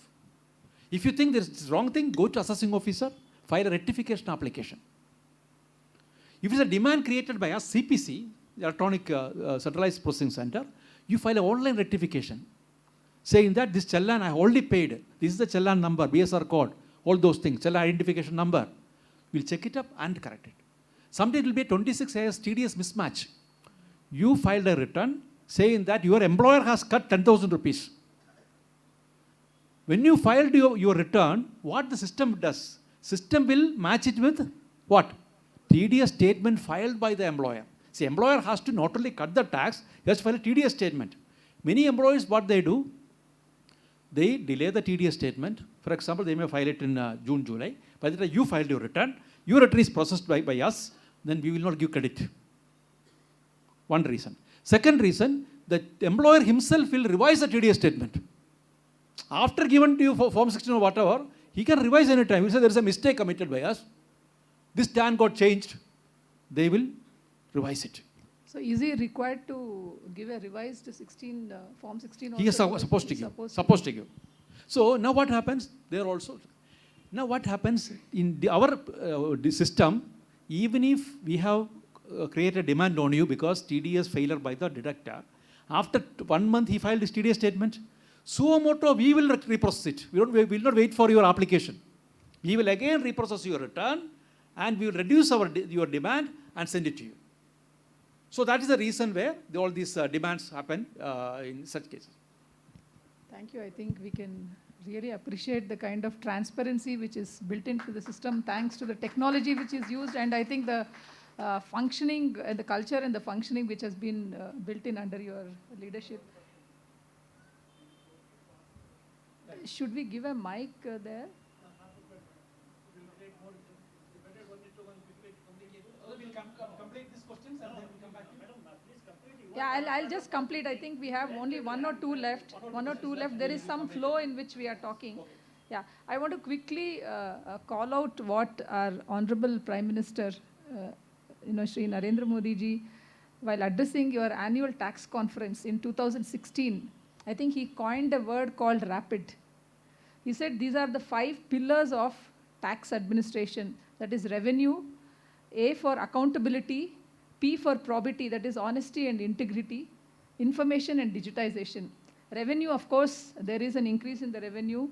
If you think there is wrong thing, go to assessing officer, file a rectification application. If it is a demand created by us, CPC, Electronic Centralized Processing Center, you file an online rectification saying that this challan I already paid. This is the challan number, BSR code, all those things, challan identification number. We'll check it up and correct it. Sometimes it will be a 26 years TDS mismatch. You filed a return saying that your employer has cut 10,000 rupees. When you filed your return, what the system does? System will match it with what? TDS statement filed by the employer. See, employer has to not only cut the tax, he has to file a TDS statement. Many employees, what they do? They delay the TDS statement. For example, they may file it in June, July. By the time you filed your return is processed by us, then we will not give credit. One reason. Second reason, the employer himself will revise the TDS statement. After given to you for Form 16 or whatever, he can revise any time. He will say there is a mistake committed by us. This TAN got changed. They will revise it. So is he required to give a revised Form 16? He is supposed to give. So now what happens? There also. Now what happens in our system, even if we have created demand on you because TDS failure by the deductor, after 1 month he filed his TDS statement, suo moto we will reprocess it. We will not wait for your application. We will again reprocess your return and we will reduce your demand and send it to you. So that is the reason where all these demands happen in such cases. Thank you. I think we can really appreciate the kind of transparency which is built into the system thanks to the technology which is used, and I think the functioning, the culture and the functioning which has been built in under your leadership. Should we give a mic there? Yeah, I'll just complete. I think we have only one or two left. There is some flow in which we are talking. Yeah, I want to quickly call out what our Honorable Prime Minister, Shri Narendra Modi ji, while addressing your annual tax conference in 2016, I think he coined a word called rapid. He said these are the 5 pillars of tax administration. That is revenue, A for accountability, P for probity, that is honesty and integrity, information and digitization. Revenue, of course, there is an increase in the revenue.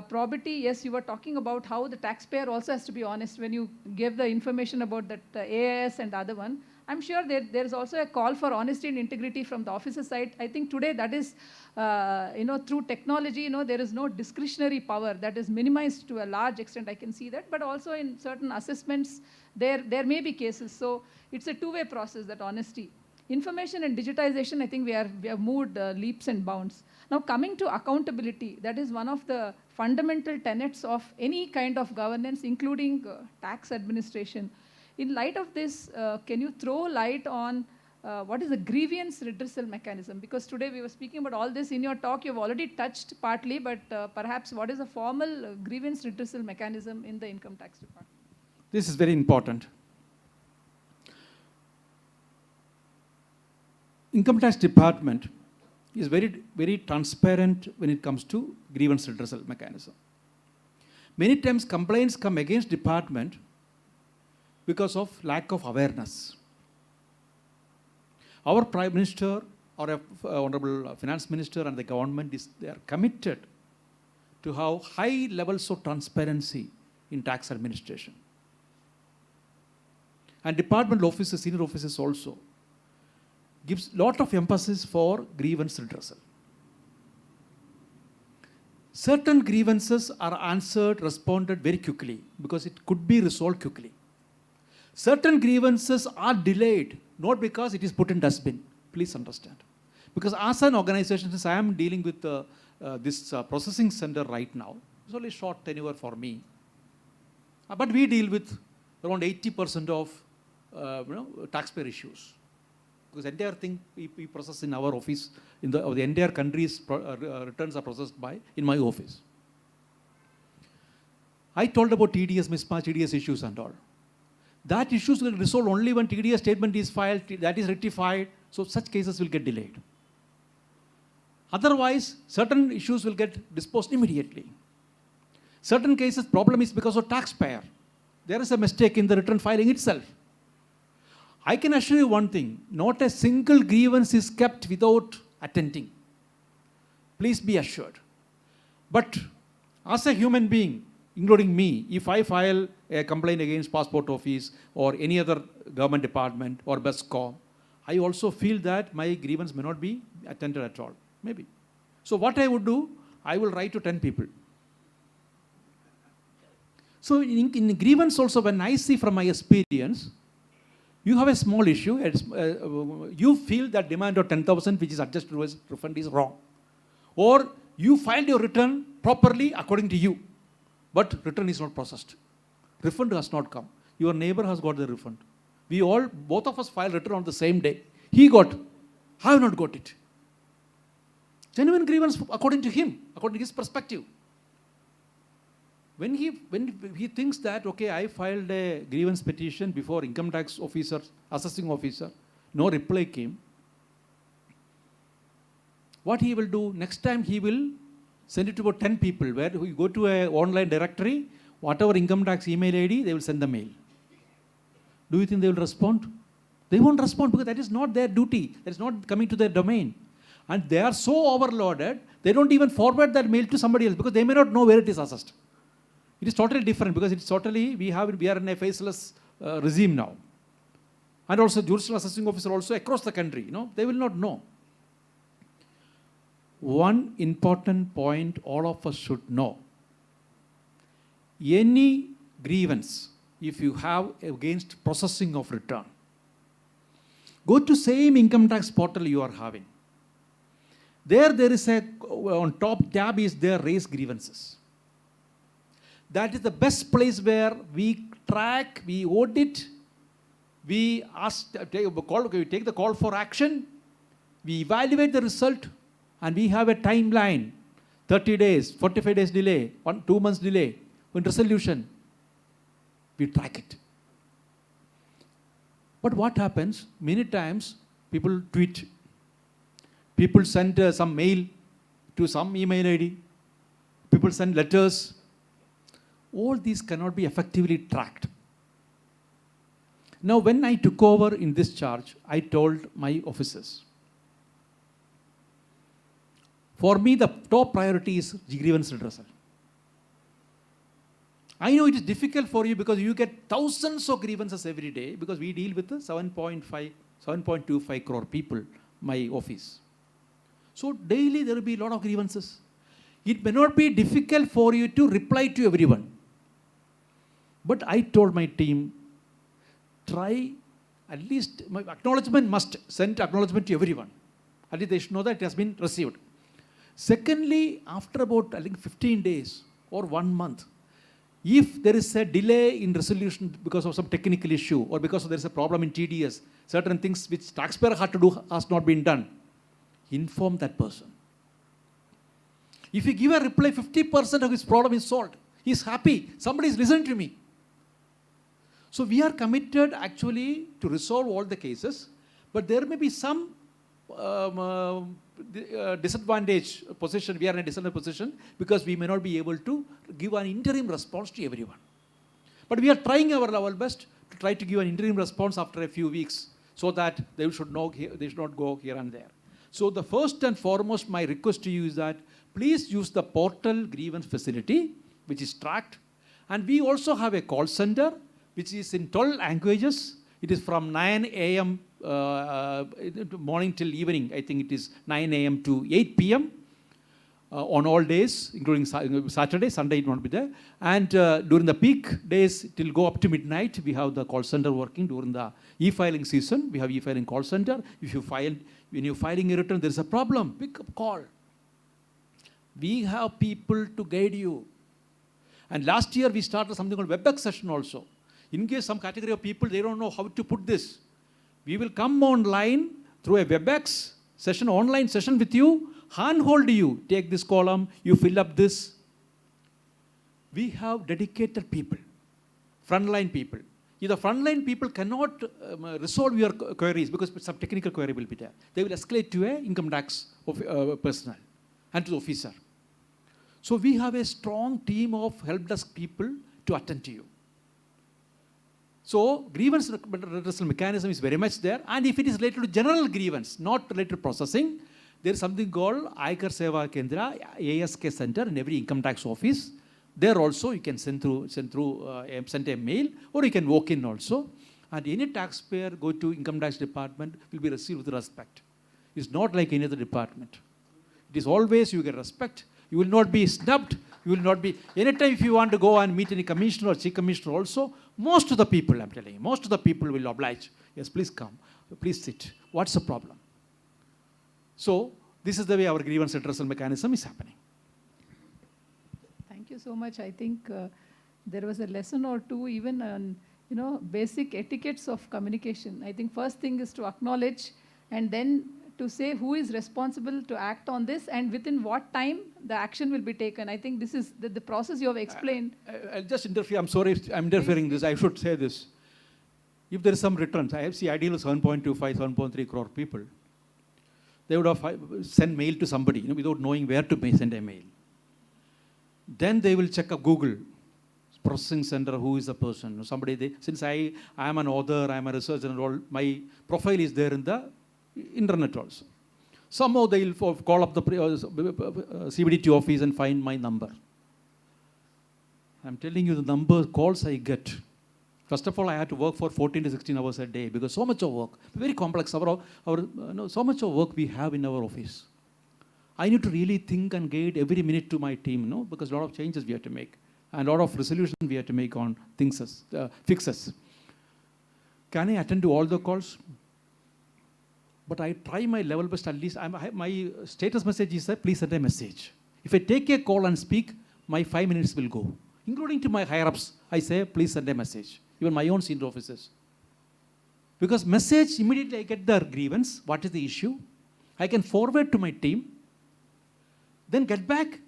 Probity, yes, you were talking about how the taxpayer also has to be honest when you give the information about that AIS and the other one. I'm sure there is also a call for honesty and integrity from the officer side. I think today that is, through technology, there is no discretionary power that is minimized to a large extent. I can see that, but also in certain assessments, there may be cases. So it's a two-way process, that honesty. Information and digitization, I think we have moved leaps and bounds. Now coming to accountability, that is one of the fundamental tenets of any kind of governance, including tax administration. In light of this, can you throw light on what is the grievance redressal mechanism? Because today we were speaking about all this in your talk, you've already touched partly, but perhaps what is a formal grievance redressal mechanism in the income tax department? This is very important. Income tax department is very, very transparent when it comes to grievance redressal mechanism. Many times complaints come against department because of lack of awareness. Our Prime Minister or Honorable Finance Minister and the government, they are committed to have high levels of transparency in tax administration. And department officers, senior officers also, gives lot of emphasis for grievance redressal. Certain grievances are answered, responded very quickly because it could be resolved quickly. Certain grievances are delayed, not because it is put in dustbin. Please understand. Because as an organization, since I am dealing with this processing center right now, it's only short tenure for me. But we deal with around 80% of taxpayer issues. Because entire thing we process in our office, the entire country's returns are processed in my office. I told about TDS mismatch, TDS issues and all. That issues will resolve only when TDS statement is filed, that is rectified, so such cases will get delayed. Otherwise, certain issues will get disposed immediately. Certain cases, problem is because of taxpayer. There is a mistake in the return filing itself. I can assure you one thing, not a single grievance is kept without attending. Please be assured. But as a human being, including me, if I file a complaint against Passport Office or any other government department or BESCOM, I also feel that my grievance may not be attended at all, maybe. So what I would do, I will write to 10 people. So in grievance also, when I see from my experience, you have a small issue, you feel that demand of 10,000 which is adjusted as refund is wrong. Or you filed your return properly according to you, but return is not processed. Refund has not come. Your neighbor has got the refund. Both of us filed return on the same day. He got, I have not got it. Genuine grievance according to him, according to his perspective. When he thinks that, okay, I filed a grievance petition before income tax officer, assessing officer, no reply came. What he will do, next time he will send it to about 10 people, where we go to an online directory, whatever income tax email ID, they will send the mail. Do you think they will respond? They won't respond because that is not their duty. That is not coming to their domain. And they are so overloaded, they don't even forward that mail to somebody else because they may not know where it is assessed. It is totally different because it's totally, we are in a faceless regime now. And also jurisdictional assessing officer also across the country, they will not know. One important point all of us should know. Any grievance, if you have against processing of return, go to same income tax portal you are having. There is on top tab is there raise grievances. That is the best place where we track, we audit, we take the call for action, we evaluate the result, and we have a timeline, 30 days, 45 days delay, 2 months delay, when resolution, we track it. But what happens, many times people tweet, people send some mail to some email ID, people send letters. All these cannot be effectively tracked. Now, when I took over in this charge, I told my officers, for me, the top priority is grievance redressal. I know it is difficult for you because you get thousands of grievances every day because we deal with the 7.25 crore people, my office. So daily there will be a lot of grievances. It may not be difficult for you to reply to everyone. But I told my team, try at least, my acknowledgement must send acknowledgement to everyone. At least they should know that it has been received. Secondly, after about, I think, 15 days or 1 month, if there is a delay in resolution because of some technical issue or because there is a problem in TDS, certain things which taxpayer had to do has not been done, inform that person. If you give a reply, 50% of his problem is solved. He is happy. Somebody is listening to me. So we are committed actually to resolve all the cases, but there may be some disadvantage position. We are in a disadvantaged position because we may not be able to give an interim response to everyone. But we are trying our level best to try to give an interim response after a few weeks so that they should not go here and there. So the first and foremost, my request to you is that please use the portal grievance facility, which is tracked. And we also have a call center, which is in 12 languages. It is from 9 a.m. Morning till evening. I think it is 9 a.m. to 8 p.m. On all days, including Saturday, Sunday it won't be there. And during the peak days, it will go up to midnight. We have the call center working during the e-filing season. We have e-filing call center. If you file, when you're filing a return, there is a problem, pick up call. We have people to guide you. And last year we started something called WebEx session also. In case some category of people, they don't know how to put this. We will come online through a WebEx session, online session with you, handhold you, take this column, you fill up this. We have dedicated people, frontline people. If the frontline people cannot resolve your queries because some technical query will be there, they will escalate to a income tax personnel and to the officer. So we have a strong team of help desk people to attend to you. So grievance redressal mechanism is very much there, and if it is related to general grievance, not related to processing, there is something called Aikar Seva Kendra, ASK Center in every income tax office. There also you can send a mail, or you can walk in also. And any taxpayer go to income tax department will be received with respect. It's not like any other department. It is always you get respect. You will not be snubbed. You will not be, anytime if you want to go and meet any commissioner or chief commissioner also, most of the people, I'm telling you, most of the people will oblige. Yes, please come. Please sit. What's the problem? So this is the way our grievance redressal mechanism is happening. Thank you so much. I think there was a lesson or two even on, basic etiquettes of communication. I think first thing is to acknowledge and then to say who is responsible to act on this and within what time the action will be taken. I think this is the process you have explained. I'll just interfere. I'm sorry if I'm interfering this. I should say this. If there is some returns, I deal with 7.25, 7.3 crore people. They would have sent mail to somebody without knowing where to send a mail. Then they will check up Google, processing center, who is the person. Somebody, since I am an author, I am a researcher and all, my profile is there in the internet also. Somehow they will call up the CBDT office and find my number. I'm telling you the number calls I get. First of all, I had to work for 14 to 16 hours a day because so much of work, very complex, so much of work we have in our office. I need to really think and guide every minute to my team, because a lot of changes we have to make and a lot of resolutions we have to make on things, fixes. Can I attend to all the calls? But I try my level best. At least my status message is that please send a message. If I take a call and speak, my 5 minutes will go. Including to my higher-ups, I say please send a message. Even my own senior officers. Because message, immediately I get the grievance, what is the issue. I can forward to my team, then get back,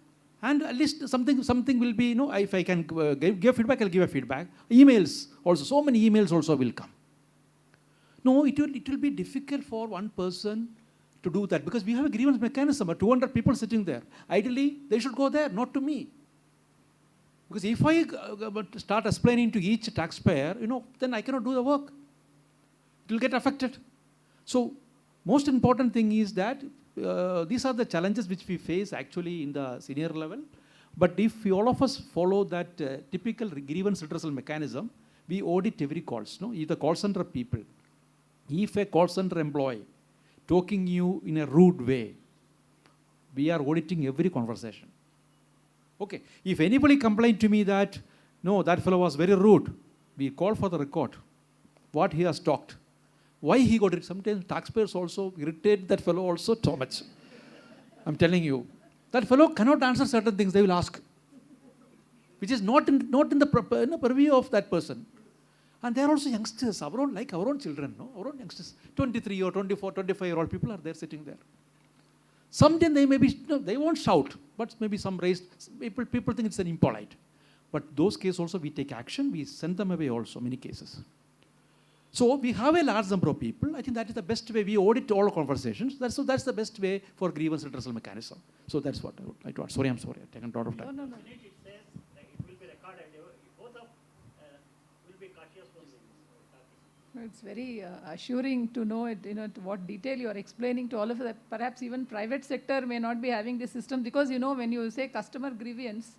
and at least something will be, if I can give feedback, I'll give a feedback. Emails also, so many emails also will come. No, it will be difficult for one person to do that because we have a grievance mechanism, 200 people sitting there. Ideally, they should go there, not to me. Because if I start explaining to each taxpayer, then I cannot do the work. It will get affected. So, most important thing is that these are the challenges which we face actually in the senior level. But if all of us follow that typical grievance redressal mechanism, we audit every calls. No? If the call center people, if a call center employee talking you in a rude way, we are auditing every conversation. Okay, if anybody complained to me that, no, that fellow was very rude, we call for the record, what he has talked, why he got it. Sometimes taxpayers also irritate that fellow also so much. I'm telling you, that fellow cannot answer certain things they will ask, which is not in the purview of that person. And they are also youngsters, our own children, no? Our own youngsters, 23 or 24, 25-year-old people are there sitting there. Sometimes they may be, no, they won't shout, but maybe some raised, people think it's an impolite. But those cases also we take action, we send them away also, many cases. So we have a large number of people. I think that is the best way. We audit all conversations. That's the best way for grievance redressal mechanism. So that's what I would like to add. Sorry, I'm sorry. I've taken a lot of time. No. In it says that it will be recorded. Both of will be cautious for this. It's very assuring to know it, to what detail you are explaining to all of us. Perhaps even private sector may not be having this system because, when you say customer grievance,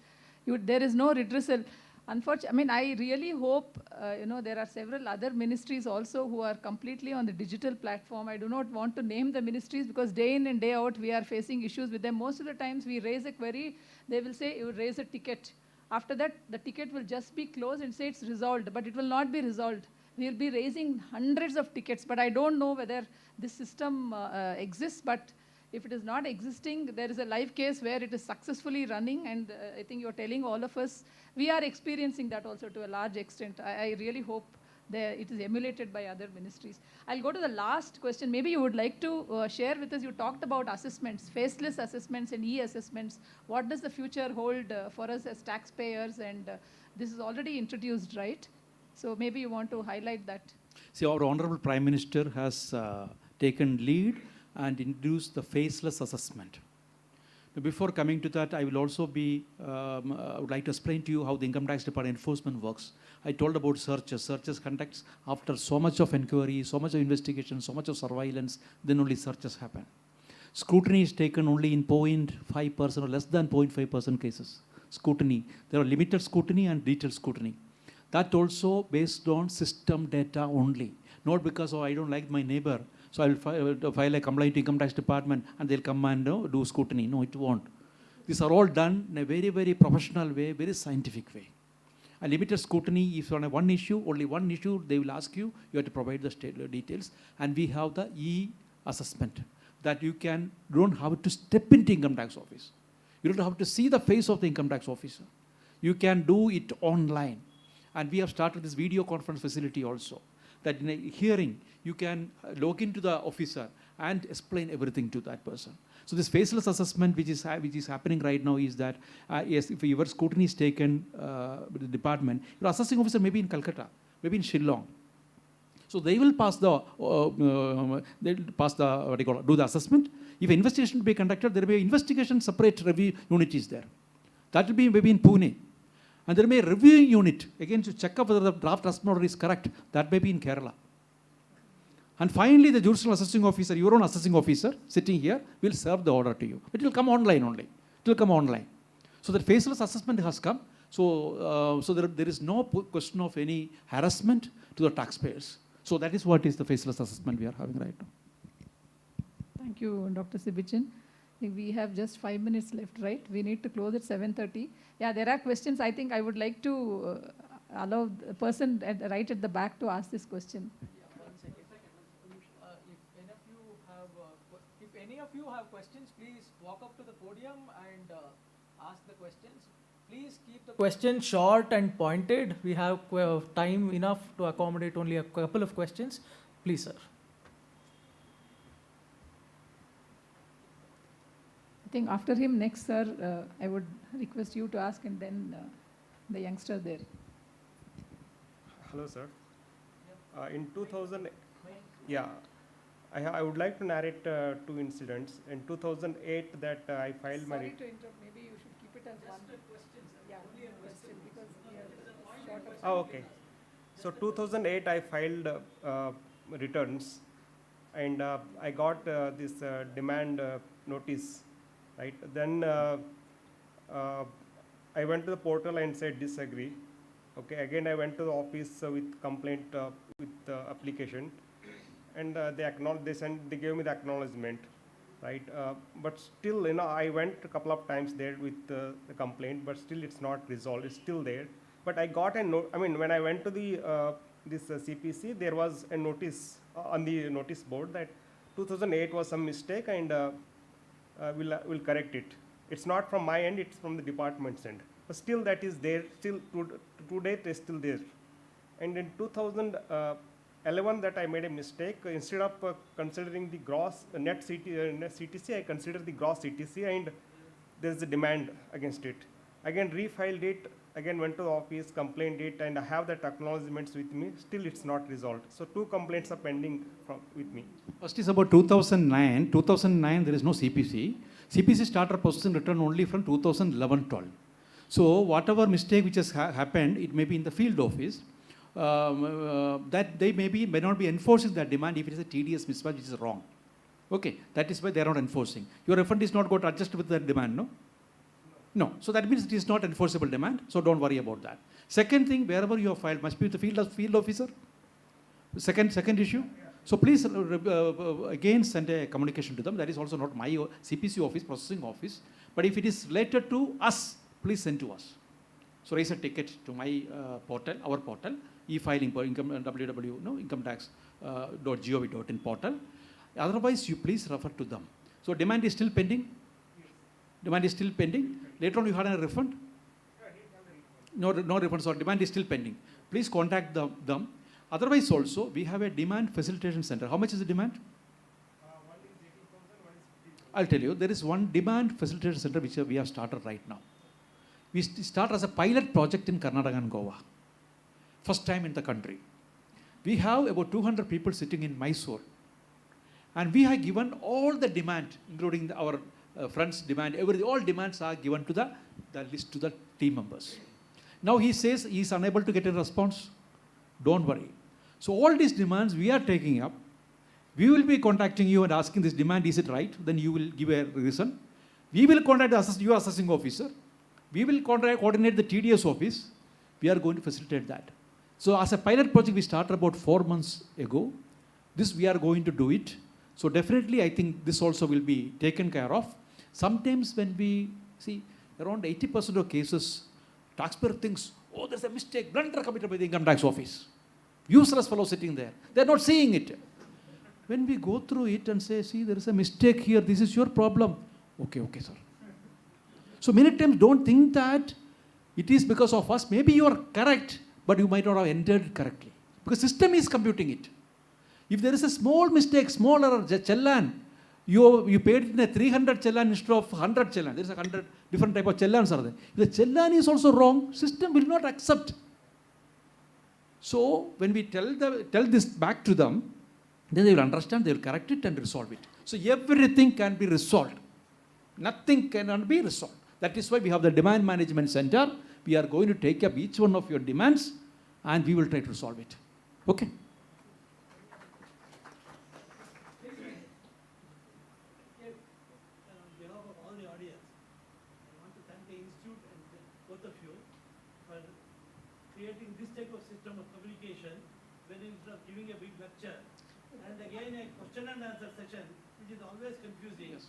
there is no redressal. Unfortunately, I really hope, there are several other ministries also who are completely on the digital platform. I do not want to name the ministries because day in and day out we are facing issues with them. Most of the times we raise a query, they will say you raise a ticket. After that, the ticket will just be closed and say it's resolved, but it will not be resolved. We will be raising hundreds of tickets, but I don't know whether this system exists, but if it is not existing, there is a live case where it is successfully running, and I think you're telling all of us, we are experiencing that also to a large extent. I really hope that it is emulated by other ministries. I'll go to the last question. Maybe you would like to share with us, you talked about assessments, faceless assessments and e-assessments. What does the future hold for us as taxpayers? And this is already introduced, right? So maybe you want to highlight that. See, our Honorable Prime Minister has taken lead and introduced the faceless assessment. Now, before coming to that, I will also I would like to explain to you how the Income Tax Department enforcement works. I told about searches. Searches conducts after so much of inquiry, so much of investigation, so much of surveillance, then only searches happen. Scrutiny is taken only in 0.5% or less than 0.5% cases. Scrutiny. There are limited scrutiny and detailed scrutiny. That also based on system data only. Not because, I don't like my neighbor, so I will file a complaint to Income Tax Department and they'll come and do scrutiny. No, it won't. These are all done in a very, very professional way, very scientific way. A limited scrutiny, if on one issue, only one issue, they will ask you, you have to provide the details. And we have the e-assessment that you don't have to step into Income Tax office. You don't have to see the face of the Income Tax officer. You can do it online. And we have started this video conference facility also, that in a hearing, you can log into the officer and explain everything to that person. So this faceless assessment, which is happening right now, is that, yes, if your scrutiny is taken with the department, your assessing officer may be in Calcutta, maybe in Shillong. So they will pass the, do the assessment. If investigation to be conducted, there will be investigation separate review unit is there. That will be maybe in Pune. And there may be a reviewing unit, again, to check up whether the draft assessment order is correct. That may be in Kerala. And finally, the judicial assessing officer, your own assessing officer, sitting here, will serve the order to you. It will come online only. It will come online. So that faceless assessment has come. So there is no question of any harassment to the taxpayers. So that is what is the faceless assessment we are having right now. Thank you, Dr. Sibichen. I think we have just 5 minutes left, right? We need to close at 7:30. Yeah, there are questions. I think I would like to allow the person right at the back to ask this question. If any of you have questions, please walk up to the podium and ask the questions. Please keep the questions short and pointed. We have time enough to accommodate only a couple of questions. Please, sir. I think after him, next, sir, I would request you to ask, and then the youngster there. Hello, sir. In 2000, yeah, I would like to narrate two incidents. In 2008, that I filed my. Sorry to interrupt. Maybe you should keep it as one. Yeah, only a question because we are short of time. Oh, okay. So 2008, I filed returns, and I got this demand notice. Right. Then I went to the portal and said disagree. Okay, again I went to the office with complaint with application, and they gave me the acknowledgement, right? But still, I went a couple of times there with the complaint, but still it's not resolved. It's still there. But I got a note. I mean, when I went to the this CPC, there was a notice on the notice board that 2008 was some mistake, and we'll correct it. It's not from my end; it's from the department's end. But still, that is there. Still, to date, it's still there. And in 2011, that I made a mistake. Instead of considering the gross net CTC, I considered the gross CTC, and there is a demand against it. Again, refiled it. Again, went to the office, complained it, and I have that acknowledgements with me. Still, it's not resolved. So 2 complaints are pending with me. First is about 2009. 2009, there is no CPC. CPC started processing return only from 2011-12. So whatever mistake which has happened, it may be in the field office. That they may not be enforcing that demand if it is a TDS mismatch, which is wrong. Okay, that is why they are not enforcing. Your refund is not going to adjust with that demand, no? No. So that means it is not enforceable demand. So don't worry about that. Second thing, wherever you have filed must be with the field officer. Second issue. So please again send a communication to them. That is also not my CPC office, processing office. But if it is related to us, please send to us. So raise a ticket to my portal, our portal, e-filing for income.gov.in portal. Otherwise, you please refer to them. So demand is still pending. Demand is still pending. Later on, you had a refund. No refund. So demand is still pending. Please contact them. Otherwise, also we have a demand facilitation center. How much is the demand? One is 18,000, one is 15,000. I'll tell you. There is one demand facilitation center which we have started right now. We start as a pilot project in Karnataka and Goa. First time in the country. We have about 200 people sitting in Mysore. And we have given all the demand, including our friends' demand, all demands are given to the list to the team members. Now he says he is unable to get a response. Don't worry. So all these demands we are taking up. We will be contacting you and asking this demand, is it right? Then you will give a reason. We will contact your assessing officer. We will coordinate the TDS office. We are going to facilitate that. So as a pilot project, we started about 4 months ago. This we are going to do it. So definitely, I think this also will be taken care of. Sometimes when we see around 80% of cases, taxpayer thinks, oh, there's a mistake, blunder committed by the income tax office. Useless fellow sitting there. They're not seeing it. When we go through it and say, see, there is a mistake here, this is your problem. Okay, sir. So many times don't think that it is because of us. Maybe you are correct, but you might not have entered it correctly. Because system is computing it. If there is a small mistake, small error, challan, you paid it in a 300 challan instead of 100 challan. There is 100 different type of challans are there. If the challan is also wrong, system will not accept. So when we tell this back to them, then they will understand, they will correct it and resolve it. So everything can be resolved. Nothing cannot be resolved. That is why we have the demand management center. We are going to take up each one of your demands and we will try to resolve it. Okay? On behalf of all the audience, I want to thank the Institute and both of you for creating this type of system of communication when instead of giving a big lecture. And again, a question and answer session, which is always confusing. Yes.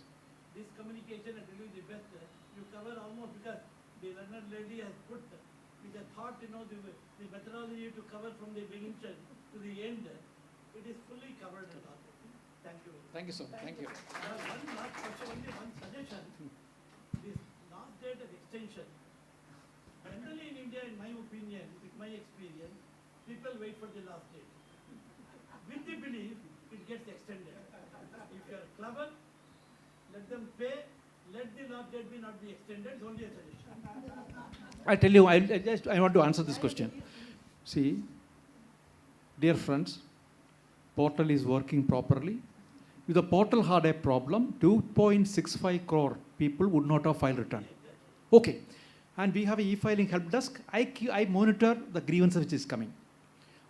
This communication and really the best, you cover almost because the learned lady has put with a thought, the methodology to cover from the beginning to the end. It is fully covered and all. Thank you. Thank you, sir. Thank you. One last question, only one suggestion. This last date of extension. Generally in India, in my opinion, with my experience, people wait for the last date. With the belief, it gets extended. If you are clever, let them pay, let the last date not be extended, it's only a suggestion. I tell you, I want to answer this question. See, dear friends, portal is working properly. If the portal had a problem, 2.65 crore people would not have filed return. Okay. And we have an e-filing help desk. I monitor the grievances which is coming.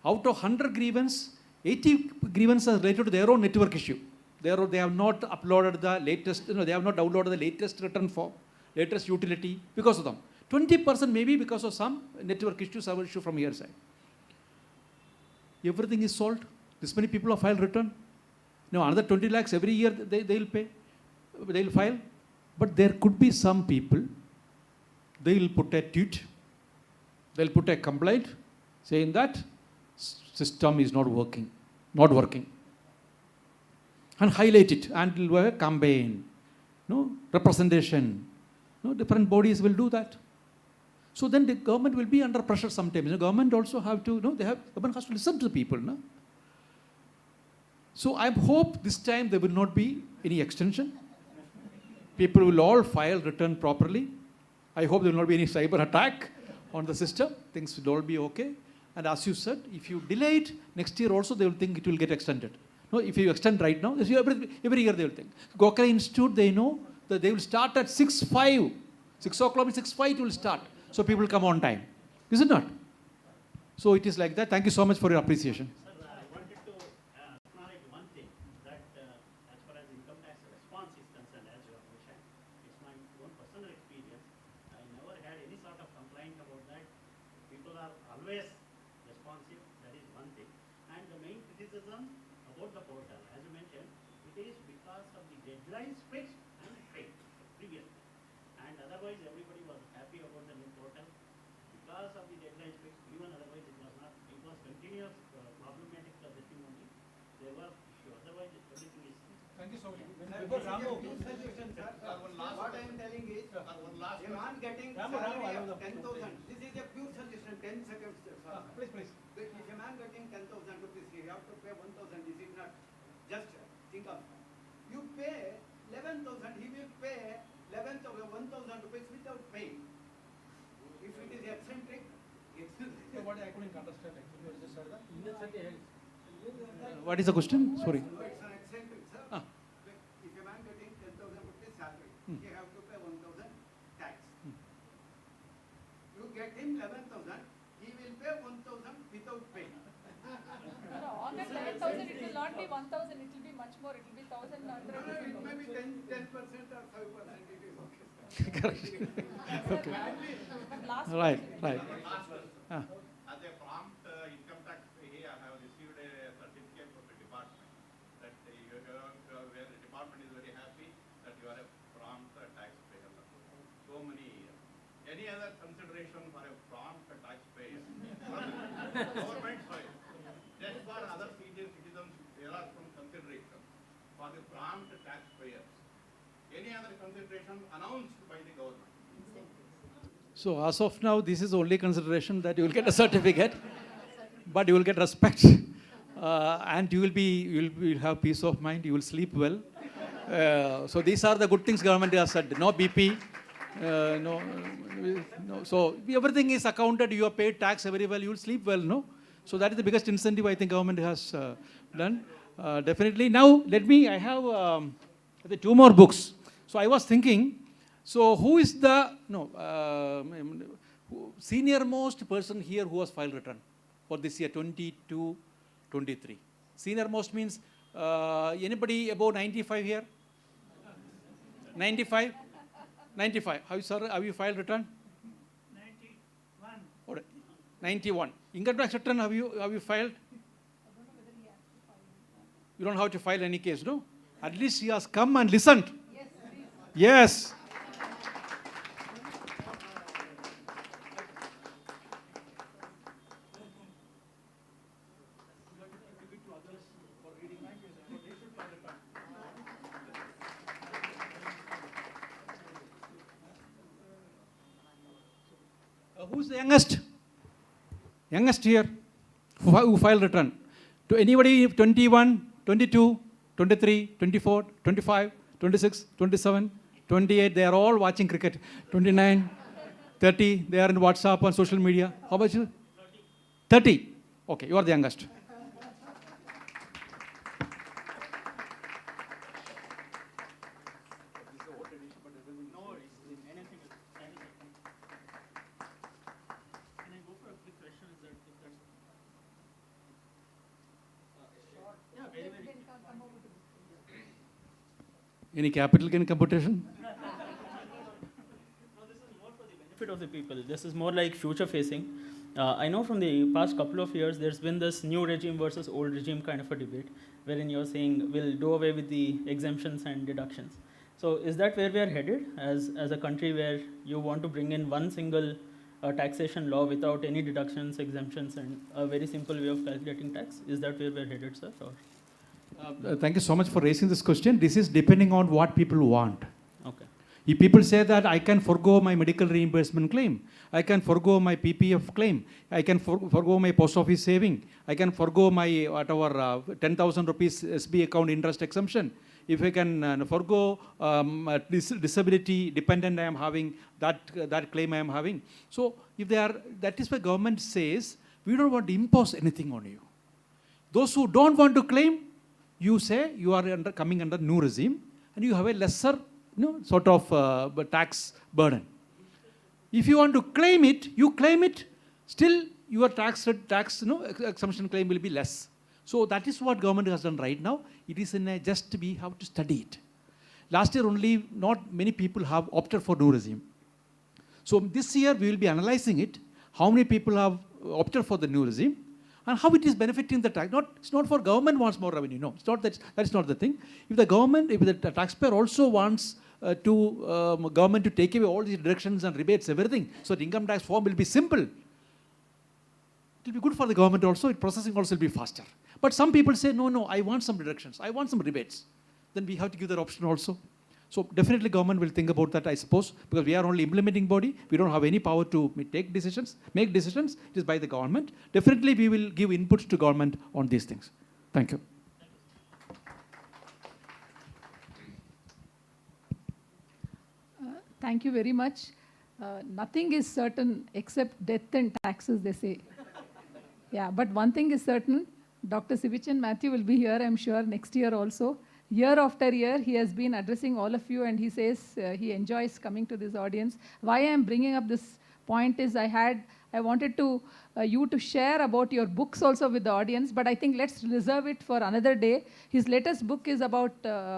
Out of 100 grievances, 80 grievances are related to their own network issue. They have not uploaded the latest, they have not downloaded the latest return form, latest utility because of them. 20% maybe because of some network issue, server issue from your side. Everything is solved. This many people have filed return. Now another 20 lakhs every year they will pay, they will file. But there could be some people, they will put a tweet, they will put a complaint saying that system is not working. And highlight it and will have a campaign, no representation. No, different bodies will do that. So then the government will be under pressure sometimes. The government also have to, government has to listen to the people. No? So I hope this time there will not be any extension. People will all file return properly. I hope there will not be any cyber attack on the system. Things will all be okay. And as you said, if you delay it, next year also they will think it will get extended. No, if you extend right now, every year they will think. Gokhale Institute, they know that they will start at 6:05. 6 o'clock, 6:05 it will start. So people come on time. Is it not? So it is like that. Thank you so much for your appreciation. Sir, I wanted to acknowledge one thing, that as far as income tax response is concerned, as you have mentioned, it's my own personal experience. I never had any sort of complaint about that. People are always responsive, that is one thing. And the main criticism about the portal, as you mentioned, it is because of the deadlines fixed and failed previously. And otherwise everybody was happy about the new portal. Because of the deadlines fixed, even otherwise it was not, it was continuous problematic testimony. There was issue, otherwise everything is. Thank you so much. What I am telling is, a man getting salary of 10,000, this is a pure suggestion, 10 seconds, sir. Please. If a man getting 10,000 rupees, he have to pay 1,000, this is not just think of. You pay 11,000, he will pay 1,000 rupees without paying. If it is eccentric, So what I couldn't understand actually was just that. What is the question? Sorry. it's an eccentric, sir. Ah. If a man getting 10,000 rupees salary, he have to pay 1,000 tax. You get him 11,000, he will pay 1,000 without paying. No, on that 11,000 it will not be 1,000, it will be much more, it will be 1,000. It may be 10% or 5%, it is okay. Okay. But last Right. As a prompt income tax payee, I have received a certificate from the department that where the department is very happy that you are a prompt taxpayer. So many years. Any other consideration for a prompt taxpayer? Government side. Just for other senior citizens, there are some considerations for the prompt taxpayers. Any other consideration announced by the government? So as of now, this is only consideration that you will get a certificate, but you will get respect, and you will have peace of mind. You will sleep well. So these are the good things government has said. No BP, no. So everything is accounted. You have paid tax very well. You will sleep well. No. So that is the biggest incentive I think government has done. Definitely. Now I have the 2 more books. So I was thinking. So who is the senior most person here who has filed return for this year 22-23? Senior most means anybody above 95 here? 95? 95. Have you filed return? 91. 91. Income tax return have you filed? You don't have to file any case, no? At least he has come and listened. Yes. Who's the youngest? Youngest here who filed return? To anybody 21, 22, 23, 24, 25, 26, 27, 28, they are all watching cricket. 29, 30, they are in WhatsApp and social media. How about you? 30. Okay, you are the youngest. Can I go for a quick question? Is that if that's yeah, very quick. Any capital gain computation? No, this is more for the benefit benefit of the people. This is more like future facing. I know from the past couple of years there's been this new regime versus old regime kind of a debate, wherein you're saying we'll do away with the exemptions and deductions. So is that where we are headed as a country, where you want to bring in one single taxation law without any deductions, exemptions, and a very simple way of calculating tax? Is that where we are headed, sir? Or? Thank you so much for raising this question. This is depending on what people want. Okay. If people say that I can forego my medical reimbursement claim, I can forego my PPF claim, I can forego my post office saving, I can forego my whatever 10,000 rupees SB account interest exemption, if I can forego disability dependent I am having, that claim I am having. So if they are, that is why government says, we don't want to impose anything on you. Those who don't want to claim, you say you are coming under new regime and you have a lesser sort of tax burden. If you want to claim it, you claim it, still your tax exemption claim will be less. So that is what government has done right now. It is in a just we have to study it. Last year only not many people have opted for new regime. So this year we will be analyzing it, how many people have opted for the new regime and how it is benefiting the tax. It's not for government wants more revenue, no, it's not that is not the thing. If the government, if the taxpayer also wants government to take away all these deductions and rebates, everything, so the income tax form will be simple. It will be good for the government also, processing also will be faster. But some people say, no, I want some deductions, I want some rebates. Then we have to give that option also. So definitely government will think about that, I suppose, because we are only implementing body. We don't have any power to make decisions. It is by the government. Definitely we will give inputs to government on these things. Thank you. Thank you very much. Nothing is certain except death and taxes, they say. Yeah, but one thing is certain. Dr. Sibichen Matthew will be here, I'm sure, next year also. Year after year, he has been addressing all of you, and he says he enjoys coming to this audience. Why I am bringing up this point is I wanted to you to share about your books also with the audience, but I think let's reserve it for another day. His latest book is about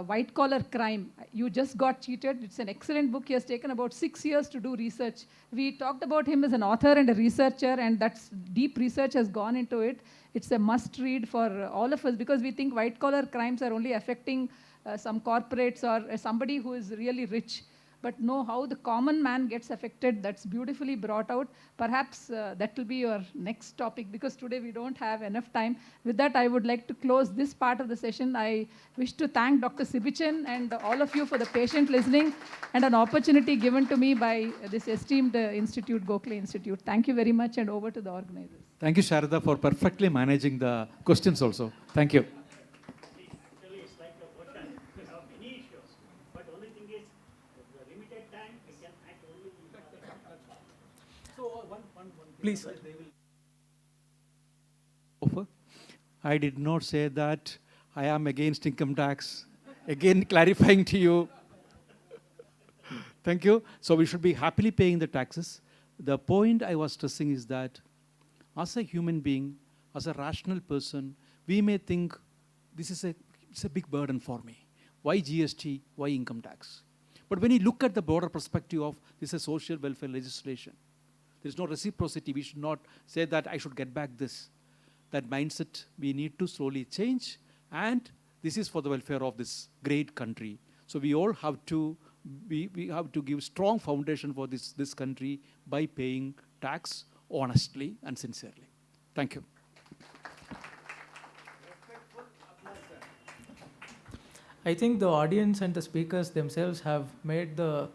white-collar crime. You just got cheated. It's an excellent book. He has taken about 6 years to do research. We talked about him as an author and a researcher, and that's deep research has gone into it. It's a must-read for all of us because we think white-collar crimes are only affecting some corporates or somebody who is really rich. But know how the common man gets affected. That's beautifully brought out. Perhaps that will be your next topic because today we don't have enough time. With that, I would like to close this part of the session. I wish to thank Dr. Sibichen and all of you for the patient listening and an opportunity given to me by this esteemed institute, Gokhale Institute. Thank you very much, and over to the organizers. Thank you, Sharada, for perfectly managing the questions also. Thank you. Actually, it's like a question. We have many issues, but only thing is, the limited time, we can act only in So one please. Offer. I did not say that I am against income tax. Again, clarifying to you. Thank you. So we should be happily paying the taxes. The point I was stressing is that as a human being, as a rational person, we may think this is it's a big burden for me. Why GST? Why income tax? But when you look at the broader perspective of this is social welfare legislation, there is no reciprocity. We should not say that I should get back this. That mindset we need to slowly change, and this is for the welfare of this great country. So we all have to we have to give strong foundation for this country by paying tax honestly and sincerely. Thank you. I think the audience and the speakers themselves have made the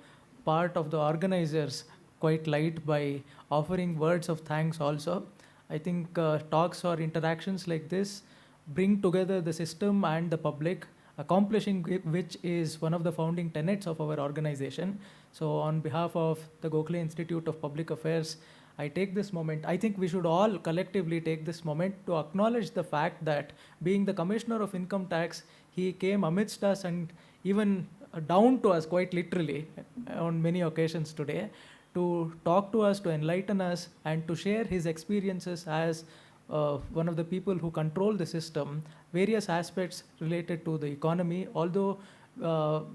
part of the organizers quite light by offering words of thanks also. I think talks or interactions like this bring together the system and the public, accomplishing which is one of the founding tenets of our organization. So on behalf of the Gokhale Institute of Public Affairs, I take this moment, I think we should all collectively take this moment to acknowledge the fact that being the Commissioner of Income Tax, he came amidst us and even down to us quite literally on many occasions today to talk to us, to enlighten us, and to share his experiences as one of the people who control the system, various aspects related to the economy. Although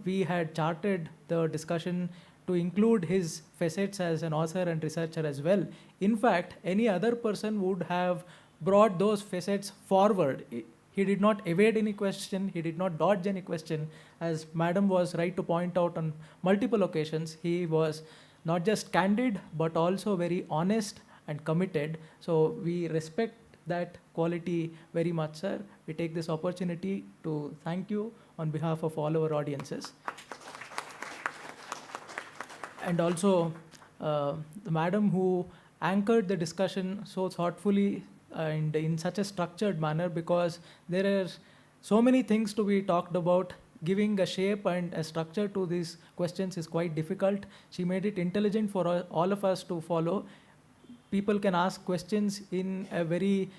we had charted the discussion to include his facets as an author and researcher as well. In fact, any other person would have brought those facets forward. He did not evade any question, he did not dodge any question. As Madam was right to point out on multiple occasions, he was not just candid but also very honest and committed. So we respect that quality very much, sir. We take this opportunity to thank you on behalf of all our audiences. And also, the madam who anchored the discussion so thoughtfully and in such a structured manner, because there are so many things to be talked about. Giving a shape and a structure to these questions is quite difficult. She made it intelligent for all of us to follow. People can ask questions in a very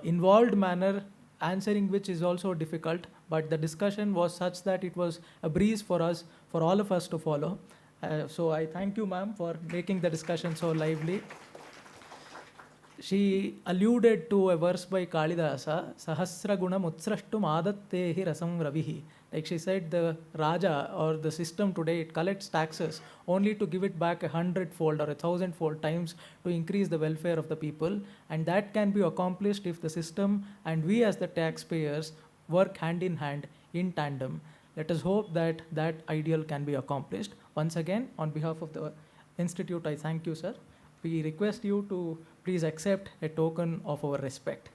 involved manner, answering which is also difficult, but the discussion was such that it was a breeze for us, for all of us to follow. So I thank you, ma'am, for making the discussion so lively. She alluded to a verse by Kalidasa, Sahasra Gunam Utsrashtum Adattehi Rasam Ravihi. Like she said, the Raja or the system today, it collects taxes only to give it back 100-fold or 1,000-fold times to increase the welfare of the people. And that can be accomplished if the system and we as the taxpayers work hand in hand, in tandem. Let us hope that that ideal can be accomplished. Once again, on behalf of the Institute, I thank you, sir. We request you to please accept a token of our respect.